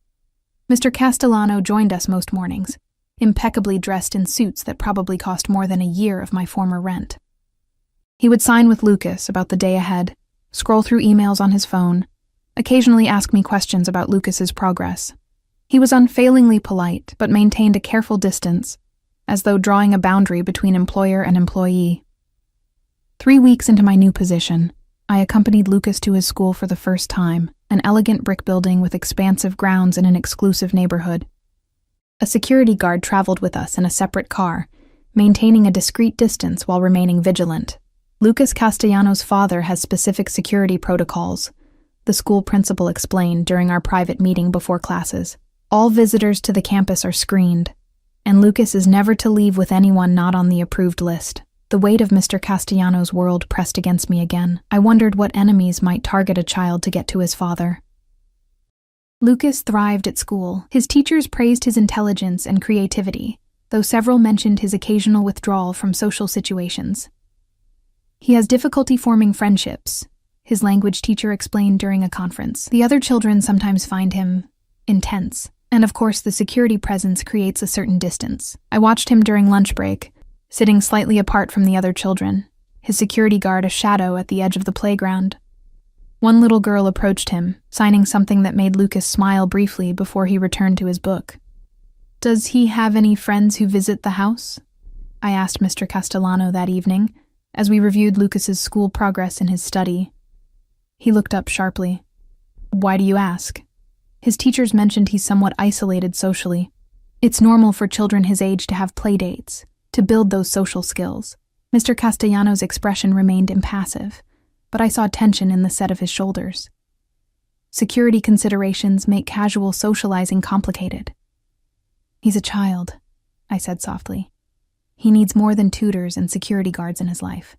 Mr. Castellano joined us most mornings, impeccably dressed in suits that probably cost more than a year of my former rent. He would sign with Lucas about the day ahead, scroll through emails on his phone, occasionally ask me questions about Lucas's progress. He was unfailingly polite, but maintained a careful distance, as though drawing a boundary between employer and employee. 3 weeks into my new position, I accompanied Lucas to his school for the first time, an elegant brick building with expansive grounds in an exclusive neighborhood. A security guard traveled with us in a separate car, maintaining a discreet distance while remaining vigilant. Lucas Castellanos' father has specific security protocols, the school principal explained during our private meeting before classes. All visitors to the campus are screened, and Lucas is never to leave with anyone not on the approved list. The weight of Mr. Castellanos' world pressed against me again. I wondered what enemies might target a child to get to his father. Lucas thrived at school. His teachers praised his intelligence and creativity, though several mentioned his occasional withdrawal from social situations. He has difficulty forming friendships, his language teacher explained during a conference. The other children sometimes find him intense, and of course the security presence creates a certain distance. I watched him during lunch break, sitting slightly apart from the other children, his security guard a shadow at the edge of the playground. One little girl approached him, signing something that made Lucas smile briefly before he returned to his book. "Does he have any friends who visit the house?" I asked Mr. Castellano that evening, as we reviewed Lucas's school progress in his study. He looked up sharply. "Why do you ask?" His teachers mentioned he's somewhat isolated socially. It's normal for children his age to have play dates, to build those social skills. Mr. Castellanos' expression remained impassive, but I saw tension in the set of his shoulders. Security considerations make casual socializing complicated. "He's a child," I said softly. "He needs more than tutors and security guards in his life."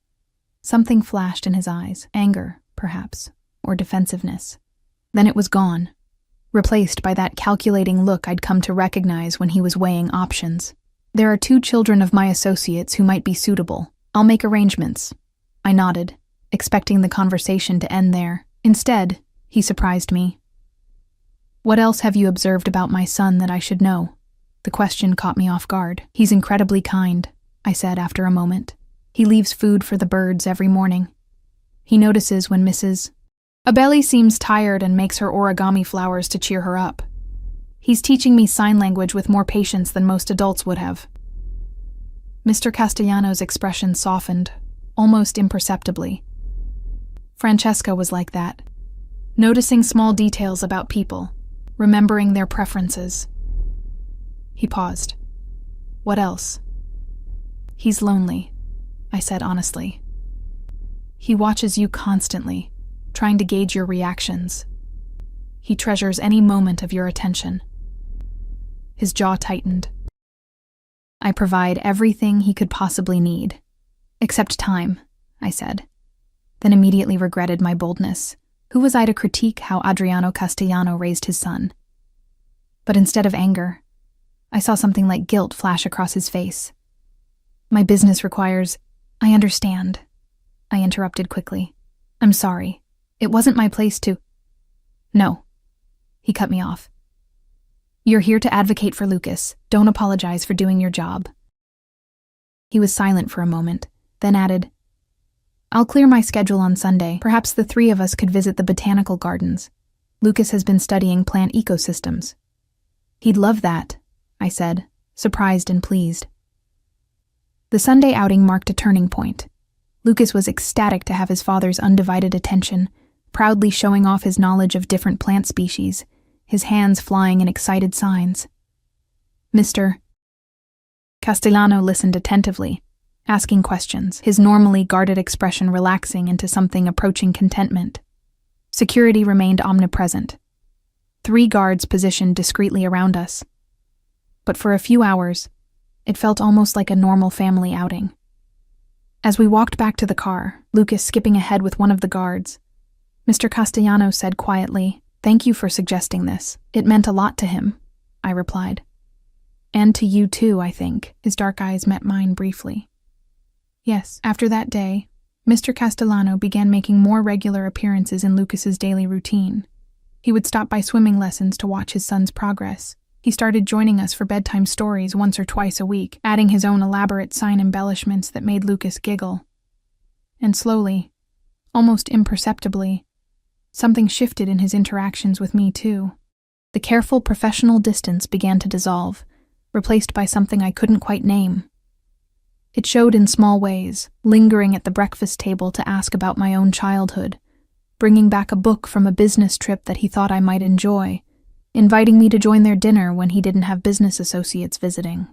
Something flashed in his eyes, anger, perhaps, or defensiveness. Then it was gone, replaced by that calculating look I'd come to recognize when he was weighing options. "There are 2 children of my associates who might be suitable. I'll make arrangements." I nodded, expecting the conversation to end there. Instead, he surprised me. "What else have you observed about my son that I should know?" The question caught me off guard. "He's incredibly kind," I said after a moment. "He leaves food for the birds every morning. He notices when Mrs. Abelli seems tired and makes her origami flowers to cheer her up. He's teaching me sign language with more patience than most adults would have." Mr. Castellanos' expression softened, almost imperceptibly. Francesca was like that, noticing small details about people, remembering their preferences. He paused. "What else?" "He's lonely," I said honestly. "He watches you constantly, trying to gauge your reactions. He treasures any moment of your attention." His jaw tightened. "I provide everything he could possibly need, except time," I said, then immediately regretted my boldness. Who was I to critique how Adriano Castellano raised his son? But instead of anger, I saw something like guilt flash across his face. "My business requires—" "I understand," I interrupted quickly. "I'm sorry. It wasn't my place to—" "No," he cut me off. "You're here to advocate for Lucas. Don't apologize for doing your job." He was silent for a moment, then added, "I'll clear my schedule on Sunday. Perhaps the 3 of us could visit the botanical gardens. Lucas has been studying plant ecosystems." "He'd love that," I said, surprised and pleased. The Sunday outing marked a turning point. Lucas was ecstatic to have his father's undivided attention, proudly showing off his knowledge of different plant species, his hands flying in excited signs. Mr. Castellano listened attentively, asking questions, his normally guarded expression relaxing into something approaching contentment. Security remained omnipresent. 3 guards positioned discreetly around us. But for a few hours, it felt almost like a normal family outing. As we walked back to the car, Lucas skipping ahead with one of the guards, Mr. Castellano said quietly, "Thank you for suggesting this. It meant a lot to him," I replied. And to you too, I think. His dark eyes met mine briefly. Yes, after that day, Mr. Castellano began making more regular appearances in Lucas's daily routine. He would stop by swimming lessons to watch his son's progress. He started joining us for bedtime stories once or twice a week, adding his own elaborate sign embellishments that made Lucas giggle. And slowly, almost imperceptibly, something shifted in his interactions with me too. The careful professional distance began to dissolve, replaced by something I couldn't quite name. It showed in small ways, lingering at the breakfast table to ask about my own childhood, bringing back a book from a business trip that he thought I might enjoy, inviting me to join their dinner when he didn't have business associates visiting.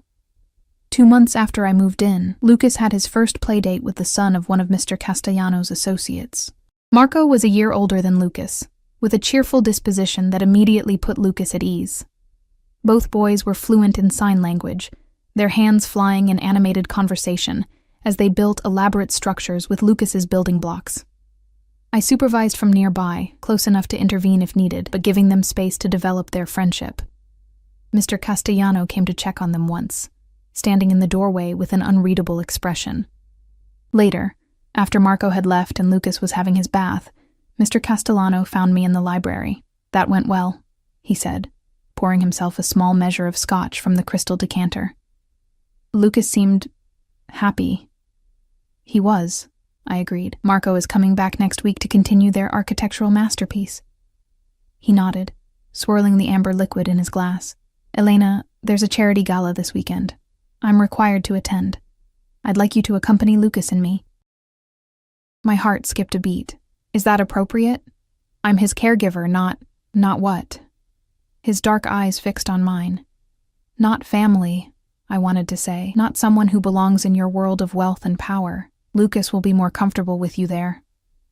2 months after I moved in, Lucas had his first playdate with the son of one of Mr. Castellano's associates. Marco was a year older than Lucas, with a cheerful disposition that immediately put Lucas at ease. Both boys were fluent in sign language, their hands flying in animated conversation as they built elaborate structures with Lucas's building blocks. I supervised from nearby, close enough to intervene if needed, but giving them space to develop their friendship. Mr. Castellano came to check on them once, standing in the doorway with an unreadable expression. Later, after Marco had left and Lucas was having his bath, Mr. Castellano found me in the library. That went well, he said, pouring himself a small measure of scotch from the crystal decanter. Lucas seemed happy. He was, I agreed. Marco is coming back next week to continue their architectural masterpiece. He nodded, swirling the amber liquid in his glass. Elena, there's a charity gala this weekend. I'm required to attend. I'd like you to accompany Lucas and me. My heart skipped a beat. Is that appropriate? I'm his caregiver, not what? His dark eyes fixed on mine. Not family, I wanted to say. Not someone who belongs in your world of wealth and power. Lucas will be more comfortable with you there,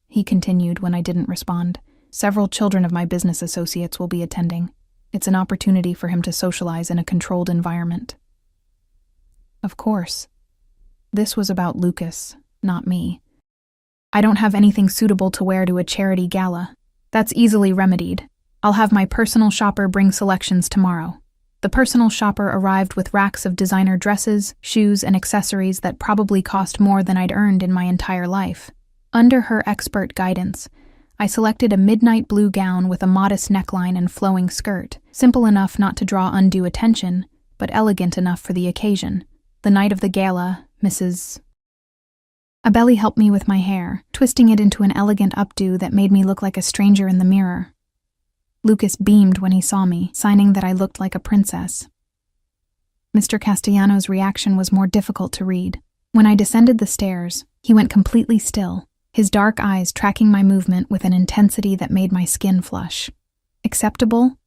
he continued when I didn't respond. Several children of my business associates will be attending. It's an opportunity for him to socialize in a controlled environment. Of course. This was about Lucas, not me. I don't have anything suitable to wear to a charity gala. That's easily remedied. I'll have my personal shopper bring selections tomorrow. The personal shopper arrived with racks of designer dresses, shoes, and accessories that probably cost more than I'd earned in my entire life. Under her expert guidance, I selected a midnight blue gown with a modest neckline and flowing skirt, simple enough not to draw undue attention, but elegant enough for the occasion. The night of the gala, Mrs. Abelli helped me with my hair, twisting it into an elegant updo that made me look like a stranger in the mirror. Lucas beamed when he saw me, signing that I looked like a princess. Mr. Castellano's reaction was more difficult to read. When I descended the stairs, he went completely still, his dark eyes tracking my movement with an intensity that made my skin flush. Acceptable?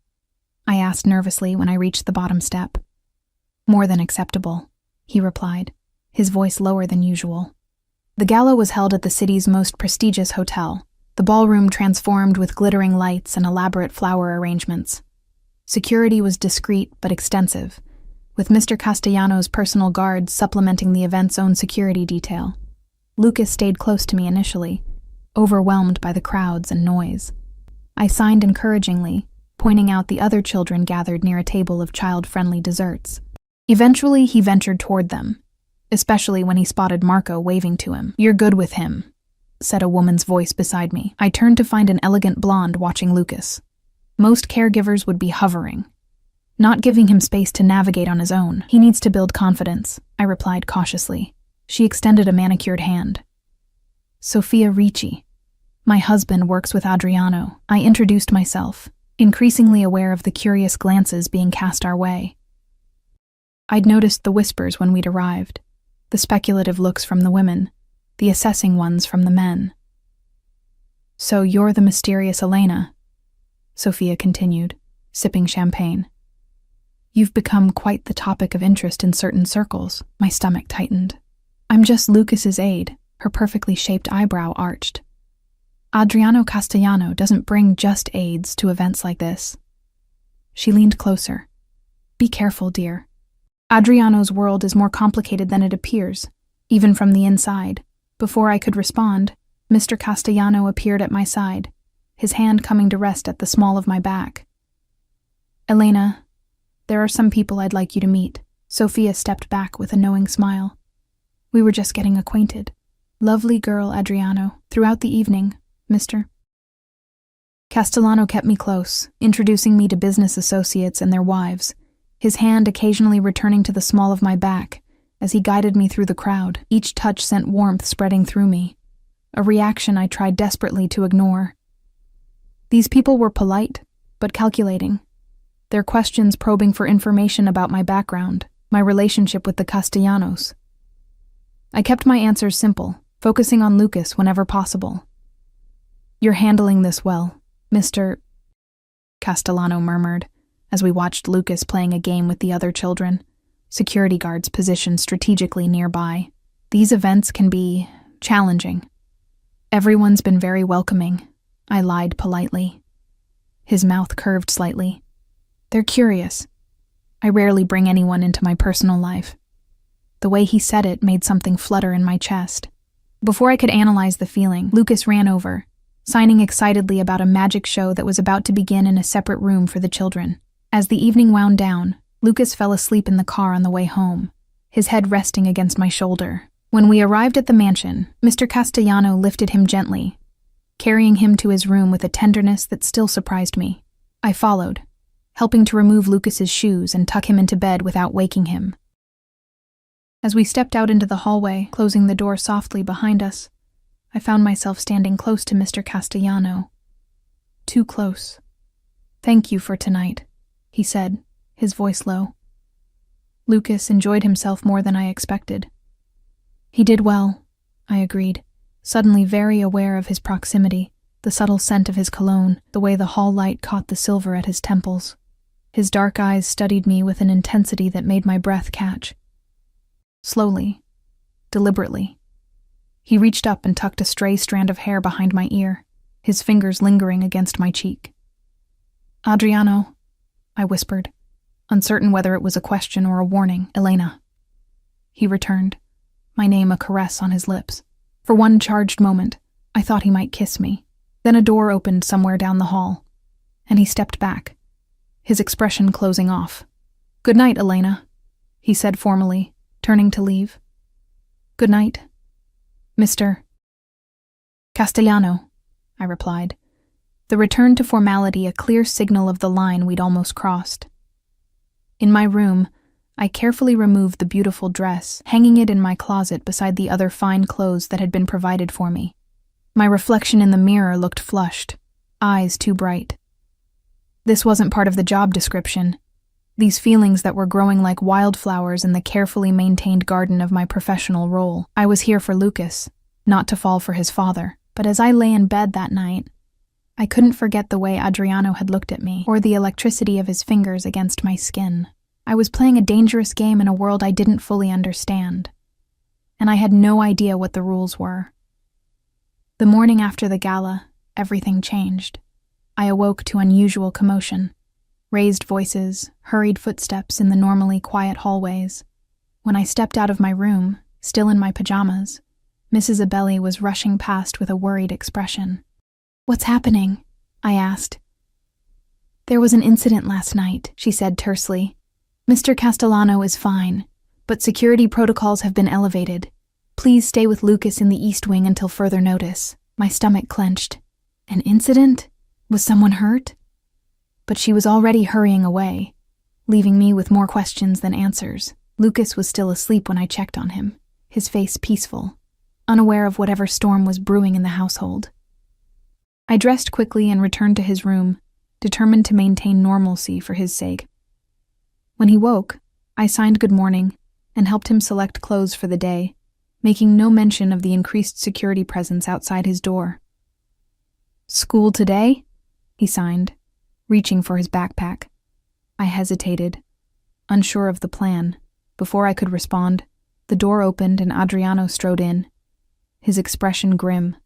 I asked nervously when I reached the bottom step. More than acceptable, he replied, his voice lower than usual. The gala was held at the city's most prestigious hotel, the ballroom transformed with glittering lights and elaborate flower arrangements. Security was discreet but extensive, with Mr. Castellano's personal guards supplementing the event's own security detail. Lucas stayed close to me initially, overwhelmed by the crowds and noise. I signed encouragingly, pointing out the other children gathered near a table of child-friendly desserts. Eventually, he ventured toward them, especially when he spotted Marco waving to him. "You're good with him," said a woman's voice beside me. I turned to find an elegant blonde watching Lucas. Most caregivers would be hovering, not giving him space to navigate on his own. "He needs to build confidence," I replied cautiously. She extended a manicured hand. "Sofia Ricci. My husband works with Adriano." I introduced myself, increasingly aware of the curious glances being cast our way. I'd noticed the whispers when we'd arrived, the speculative looks from the women, the assessing ones from the men. "So you're the mysterious Elena," Sophia continued, sipping champagne. "You've become quite the topic of interest in certain circles." My stomach tightened. "I'm just Lucas's aide," her perfectly shaped eyebrow arched. "Adriano Castellano doesn't bring just aides to events like this." She leaned closer. "Be careful, dear. Adriano's world is more complicated than it appears, even from the inside." Before I could respond, Mr. Castellano appeared at my side, his hand coming to rest at the small of my back. "Elena, there are some people I'd like you to meet." Sophia stepped back with a knowing smile. We were just getting acquainted. Lovely girl, Adriano. Throughout the evening, Mr. Castellano kept me close, introducing me to business associates and their wives, his hand occasionally returning to the small of my back as he guided me through the crowd. Each touch sent warmth spreading through me, a reaction I tried desperately to ignore. These people were polite, but calculating, their questions probing for information about my background, my relationship with the Castellanos. I kept my answers simple, focusing on Lucas whenever possible. You're handling this well, Mr. Castellano murmured, as we watched Lucas playing a game with the other children, security guards positioned strategically nearby. These events can be challenging. Everyone's been very welcoming, I lied politely. His mouth curved slightly. They're curious. I rarely bring anyone into my personal life. The way he said it made something flutter in my chest. Before I could analyze the feeling, Lucas ran over, signing excitedly about a magic show that was about to begin in a separate room for the children. As the evening wound down, Lucas fell asleep in the car on the way home, his head resting against my shoulder. When we arrived at the mansion, Mr. Castellano lifted him gently, carrying him to his room with a tenderness that still surprised me. I followed, helping to remove Lucas's shoes and tuck him into bed without waking him. As we stepped out into the hallway, closing the door softly behind us, I found myself standing close to Mr. Castellano. Too close. Thank you for tonight, he said, his voice low. Lucas enjoyed himself more than I expected. He did well, I agreed, suddenly very aware of his proximity, the subtle scent of his cologne, the way the hall light caught the silver at his temples. His dark eyes studied me with an intensity that made my breath catch. Slowly, deliberately, he reached up and tucked a stray strand of hair behind my ear, his fingers lingering against my cheek. Adriano, I whispered, uncertain whether it was a question or a warning. Elena. He returned, my name a caress on his lips. For one charged moment, I thought he might kiss me. Then a door opened somewhere down the hall, and he stepped back, his expression closing off. Good night, Elena, he said formally, turning to leave. Good night, Mr. Castellano, I replied, the return to formality a clear signal of the line we'd almost crossed. In my room, I carefully removed the beautiful dress, hanging it in my closet beside the other fine clothes that had been provided for me. My reflection in the mirror looked flushed, eyes too bright. This wasn't part of the job description. These feelings that were growing like wildflowers in the carefully maintained garden of my professional role. I was here for Lucas, not to fall for his father. But as I lay in bed that night, I couldn't forget the way Adriano had looked at me, or the electricity of his fingers against my skin. I was playing a dangerous game in a world I didn't fully understand, and I had no idea what the rules were. The morning after the gala, everything changed. I awoke to unusual commotion. Raised voices, hurried footsteps in the normally quiet hallways. When I stepped out of my room, still in my pajamas, Mrs. Abelli was rushing past with a worried expression. What's happening? I asked. There was an incident last night, she said tersely. Mr. Castellano is fine, but security protocols have been elevated. Please stay with Lucas in the East Wing until further notice. My stomach clenched. An incident? Was someone hurt? But she was already hurrying away, leaving me with more questions than answers. Lucas was still asleep when I checked on him, his face peaceful, unaware of whatever storm was brewing in the household. I dressed quickly and returned to his room, determined to maintain normalcy for his sake. When he woke, I signed good morning and helped him select clothes for the day, making no mention of the increased security presence outside his door. School today? He signed, reaching for his backpack. I hesitated, unsure of the plan. Before I could respond, the door opened and Adriano strode in, his expression grim,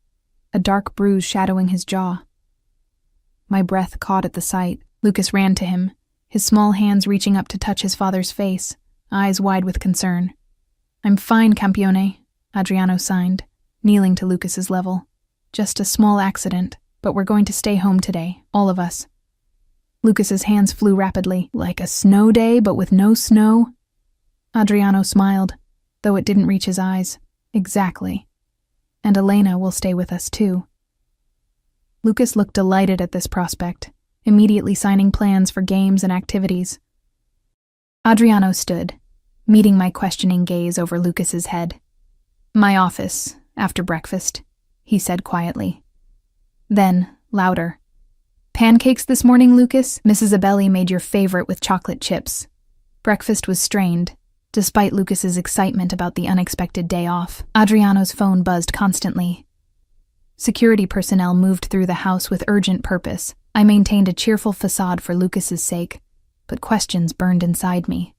a dark bruise shadowing his jaw. My breath caught at the sight. Lucas ran to him, his small hands reaching up to touch his father's face, eyes wide with concern. I'm fine, Campione, Adriano signed, kneeling to Lucas's level. Just a small accident, but we're going to stay home today, all of us. Lucas's hands flew rapidly, like a snow day but with no snow. Adriano smiled, though it didn't reach his eyes. Exactly. And Elena will stay with us too. Lucas looked delighted at this prospect, immediately signing plans for games and activities. Adriano stood, meeting my questioning gaze over Lucas's head. My office, after breakfast, he said quietly. Then, louder. Pancakes this morning, Lucas? Mrs. Abelli made your favorite with chocolate chips. Breakfast was strained, despite Lucas's excitement about the unexpected day off. Adriano's phone buzzed constantly. Security personnel moved through the house with urgent purpose. I maintained a cheerful facade for Lucas's sake, but questions burned inside me.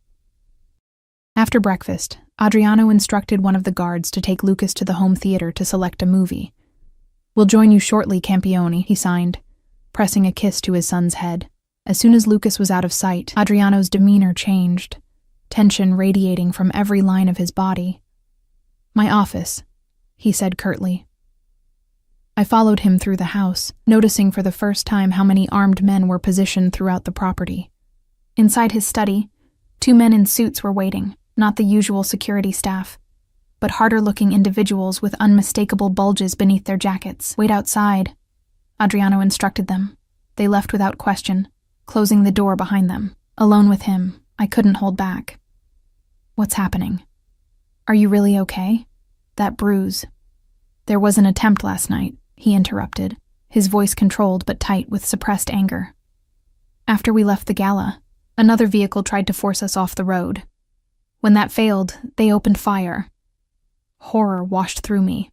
After breakfast, Adriano instructed one of the guards to take Lucas to the home theater to select a movie. We'll join you shortly, Campione, he signed, pressing a kiss to his son's head. As soon as Lucas was out of sight, Adriano's demeanor changed, tension radiating from every line of his body. My office, he said curtly. I followed him through the house, noticing for the first time how many armed men were positioned throughout the property. Inside his study, 2 men in suits were waiting, not the usual security staff, but harder-looking individuals with unmistakable bulges beneath their jackets. Wait outside, Adriano instructed them. They left without question, closing the door behind them. Alone with him, I couldn't hold back. What's happening? Are you really okay? That bruise. There was an attempt last night, he interrupted, his voice controlled but tight with suppressed anger. After we left the gala, another vehicle tried to force us off the road. When that failed, they opened fire. Horror washed through me.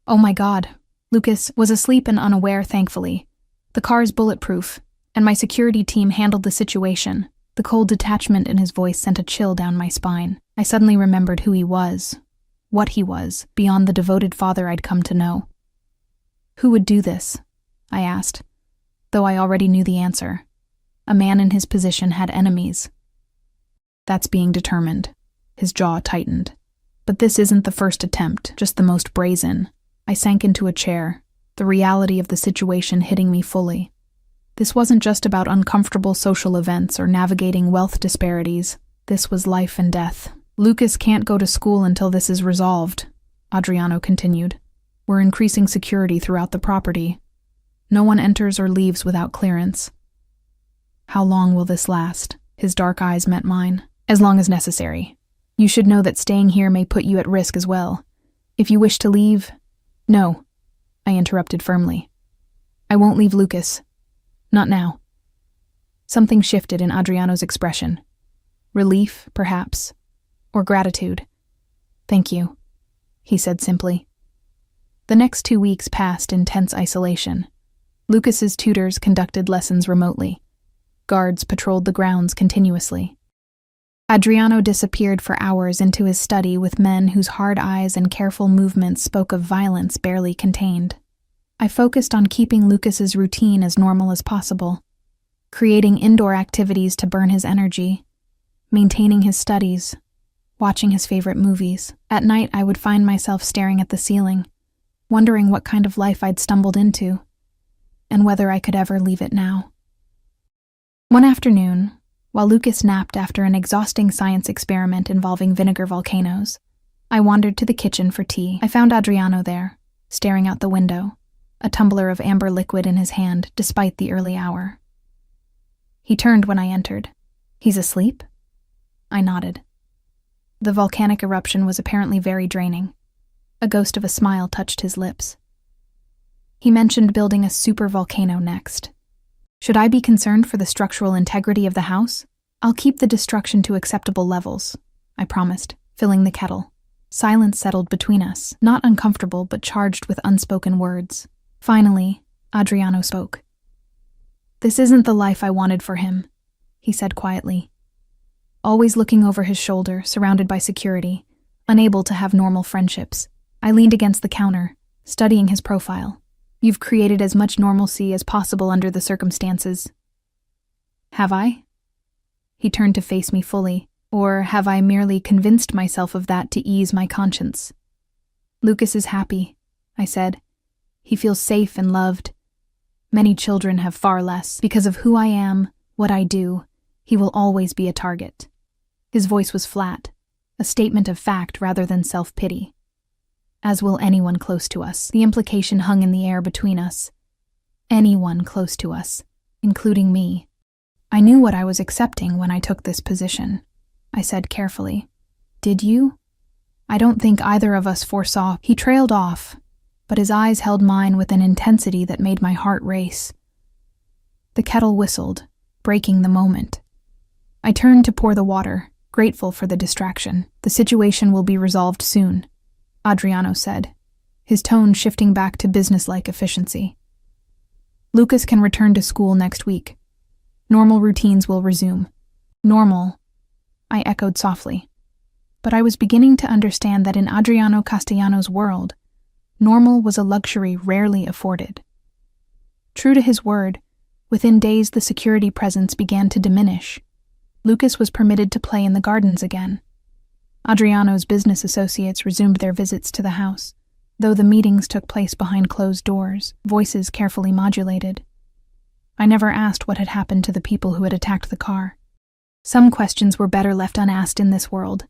Oh my God. Lucas was asleep and unaware, thankfully. The car's bulletproof, and my security team handled the situation. The cold detachment in his voice sent a chill down my spine. I suddenly remembered who he was, what he was, beyond the devoted father I'd come to know. Who would do this? I asked, though I already knew the answer. A man in his position had enemies. That's being determined. His jaw tightened. But this isn't the first attempt, just the most brazen. I sank into a chair, the reality of the situation hitting me fully. This wasn't just about uncomfortable social events or navigating wealth disparities. This was life and death. Lucas can't go to school until this is resolved, Adriano continued. We're increasing security throughout the property. No one enters or leaves without clearance. How long will this last? His dark eyes met mine. As long as necessary. You should know that staying here may put you at risk as well. If you wish to leave... No, I interrupted firmly. I won't leave Lucas. Not now. Something shifted in Adriano's expression. Relief, perhaps, or gratitude. Thank you, he said simply. The next 2 weeks passed in tense isolation. Lucas's tutors conducted lessons remotely. Guards patrolled the grounds continuously. Adriano disappeared for hours into his study with men whose hard eyes and careful movements spoke of violence barely contained. I focused on keeping Lucas's routine as normal as possible, creating indoor activities to burn his energy, maintaining his studies, watching his favorite movies. At night, I would find myself staring at the ceiling, wondering what kind of life I'd stumbled into, and whether I could ever leave it now. One afternoon, while Lucas napped after an exhausting science experiment involving vinegar volcanoes, I wandered to the kitchen for tea. I found Adriano there, staring out the window, a tumbler of amber liquid in his hand despite the early hour. He turned when I entered. He's asleep? I nodded. The volcanic eruption was apparently very draining. A ghost of a smile touched his lips. He mentioned building a super volcano next. Should I be concerned for the structural integrity of the house? I'll keep the destruction to acceptable levels, I promised, filling the kettle. Silence settled between us, not uncomfortable but charged with unspoken words. Finally, Adriano spoke. This isn't the life I wanted for him, he said quietly. Always looking over his shoulder, surrounded by security, unable to have normal friendships. I leaned against the counter, studying his profile. You've created as much normalcy as possible under the circumstances. Have I? He turned to face me fully. Or have I merely convinced myself of that to ease my conscience? Lucas is happy, I said. He feels safe and loved. Many children have far less. Because of who I am, what I do, he will always be a target. His voice was flat, a statement of fact rather than self-pity. As will anyone close to us. The implication hung in the air between us. Anyone close to us, including me. I knew what I was accepting when I took this position, I said carefully. Did you? I don't think either of us foresaw. He trailed off, but his eyes held mine with an intensity that made my heart race. The kettle whistled, breaking the moment. I turned to pour the water, grateful for the distraction. The situation will be resolved soon, Adriano said, his tone shifting back to businesslike efficiency. Lucas can return to school next week. Normal routines will resume. Normal, I echoed softly. But I was beginning to understand that in Adriano Castellano's world, normal was a luxury rarely afforded. True to his word, within days the security presence began to diminish. Lucas was permitted to play in the gardens again. Adriano's business associates resumed their visits to the house, though the meetings took place behind closed doors, voices carefully modulated. I never asked what had happened to the people who had attacked the car. Some questions were better left unasked in this world.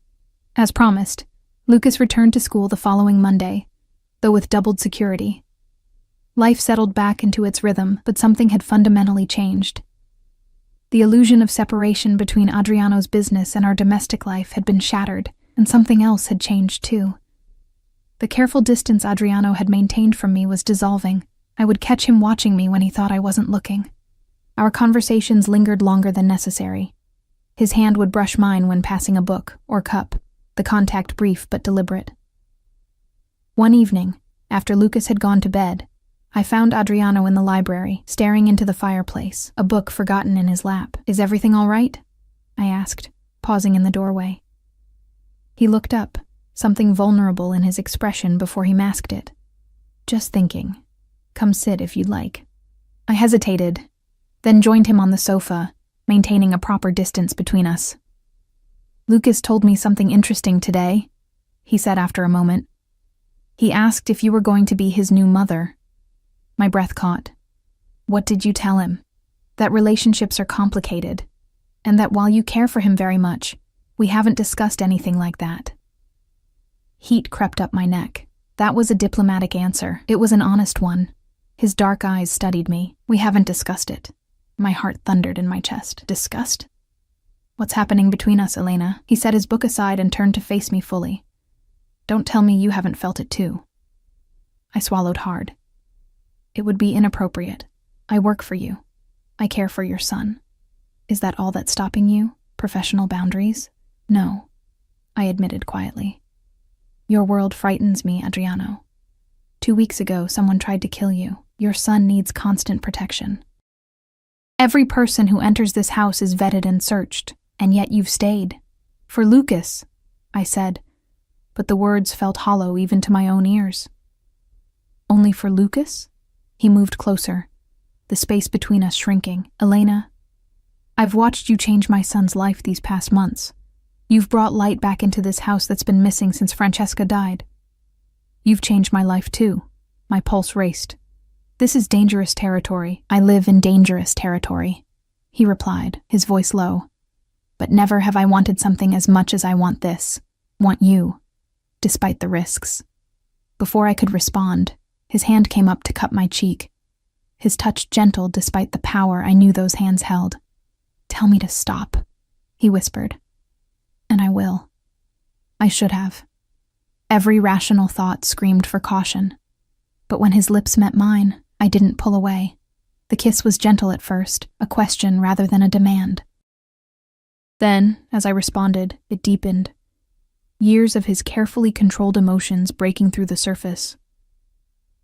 As promised, Lucas returned to school the following Monday, though with doubled security. Life settled back into its rhythm, but something had fundamentally changed. The illusion of separation between Adriano's business and our domestic life had been shattered, and something else had changed too. The careful distance Adriano had maintained from me was dissolving. I would catch him watching me when he thought I wasn't looking. Our conversations lingered longer than necessary. His hand would brush mine when passing a book or cup, the contact brief but deliberate. One evening, after Lucas had gone to bed, I found Adriano in the library, staring into the fireplace, a book forgotten in his lap. "Is everything all right?" I asked, pausing in the doorway. He looked up, something vulnerable in his expression before he masked it. "Just thinking. Come sit if you'd like." I hesitated, then joined him on the sofa, maintaining a proper distance between us. "Lucas told me something interesting today," he said after a moment. "He asked if you were going to be his new mother." My breath caught. "What did you tell him?" "That relationships are complicated, and that while you care for him very much, we haven't discussed anything like that." Heat crept up my neck. That was a diplomatic answer. It was an honest one. His dark eyes studied me. "We haven't discussed it." My heart thundered in my chest. "Discussed? What's happening between us, Elena?" He set his book aside and turned to face me fully. "Don't tell me you haven't felt it too." I swallowed hard. "It would be inappropriate. I work for you. I care for your son. Is that all that's stopping you? Professional boundaries?" "No," I admitted quietly. "Your world frightens me, Adriano. 2 weeks ago, someone tried to kill you. Your son needs constant protection. Every person who enters this house is vetted and searched, and yet you've stayed. For Lucas," I said, but the words felt hollow even to my own ears. "Only for Lucas?" He moved closer, the space between us shrinking. "Elena, I've watched you change my son's life these past months. You've brought light back into this house that's been missing since Francesca died. You've changed my life too." My pulse raced. "This is dangerous territory. I live in dangerous territory," he replied, his voice low. "But never have I wanted something as much as I want this. Want you, despite the risks." Before I could respond, his hand came up to cup my cheek. His touch gentle despite the power I knew those hands held. "Tell me to stop," he whispered. "And I will." I should have. Every rational thought screamed for caution. But when his lips met mine, I didn't pull away. The kiss was gentle at first, a question rather than a demand. Then, as I responded, it deepened. Years of his carefully controlled emotions breaking through the surface.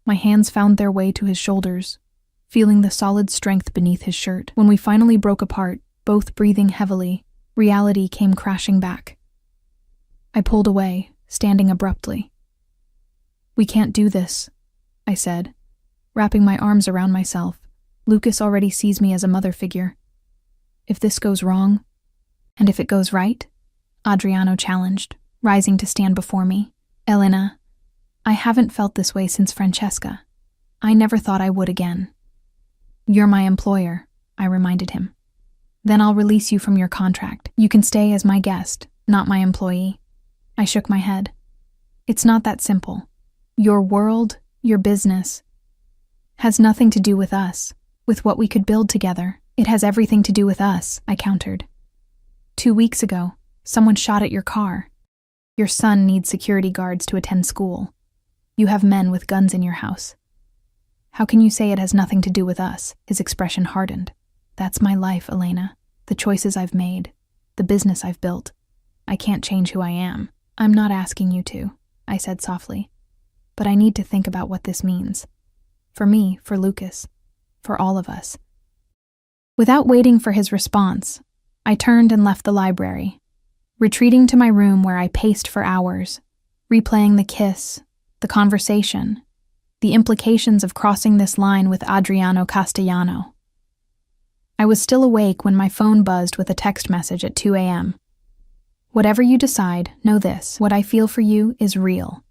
My hands found their way to his shoulders, feeling the solid strength beneath his shirt. When we finally broke apart, both breathing heavily, reality came crashing back. I pulled away, standing abruptly. "We can't do this," I said, wrapping my arms around myself. "Lucas already sees me as a mother figure. If this goes wrong, and if it goes right," Adriano challenged, rising to stand before me. "Elena, I haven't felt this way since Francesca. I never thought I would again." "You're my employer," I reminded him. "Then I'll release you from your contract. You can stay as my guest, not my employee." I shook my head. It's not that simple. Your world, your business, has nothing to do with us, with what we could build together. It has everything to do with us, I countered. 2 weeks ago, someone shot at your car. Your son needs security guards to attend school. You have men with guns in your house. How can you say it has nothing to do with us? His expression hardened. That's my life, Elena. The choices I've made. The business I've built. I can't change who I am. I'm not asking you to, I said softly. But I need to think about what this means. For me, for Lucas, for all of us. Without waiting for his response, I turned and left the library, retreating to my room where I paced for hours, replaying the kiss, the conversation, the implications of crossing this line with Adriano Castellano. I was still awake when my phone buzzed with a text message at 2 a.m. Whatever you decide, know this: what I feel for you is real.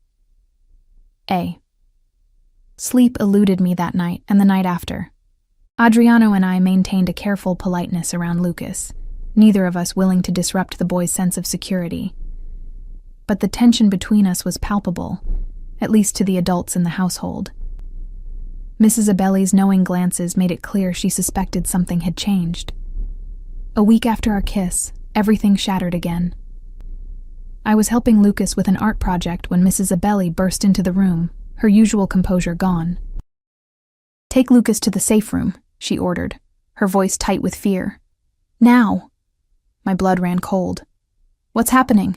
A. Sleep eluded me that night and the night after. Adriano and I maintained a careful politeness around Lucas, neither of us willing to disrupt the boy's sense of security. But the tension between us was palpable, at least to the adults in the household. Mrs. Abelli's knowing glances made it clear she suspected something had changed. A week after our kiss, everything shattered again. I was helping Lucas with an art project when Mrs. Abelli burst into the room, her usual composure gone. "Take Lucas to the safe room," she ordered, her voice tight with fear. "Now!" My blood ran cold. "What's happening?"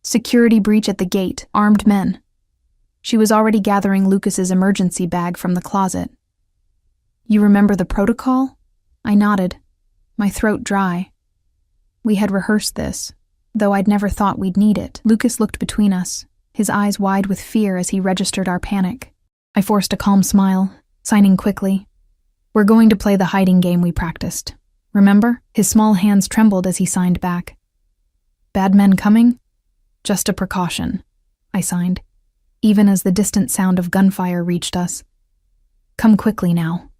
"Security breach at the gate, armed men." She was already gathering Lucas's emergency bag from the closet. "You remember the protocol?" I nodded, my throat dry. We had rehearsed this, though I'd never thought we'd need it. Lucas looked between us, his eyes wide with fear as he registered our panic. I forced a calm smile, signing quickly. "We're going to play the hiding game we practiced. Remember?" His small hands trembled as he signed back. "Bad men coming?" "Just a precaution," I signed, even as the distant sound of gunfire reached us. "Come quickly now."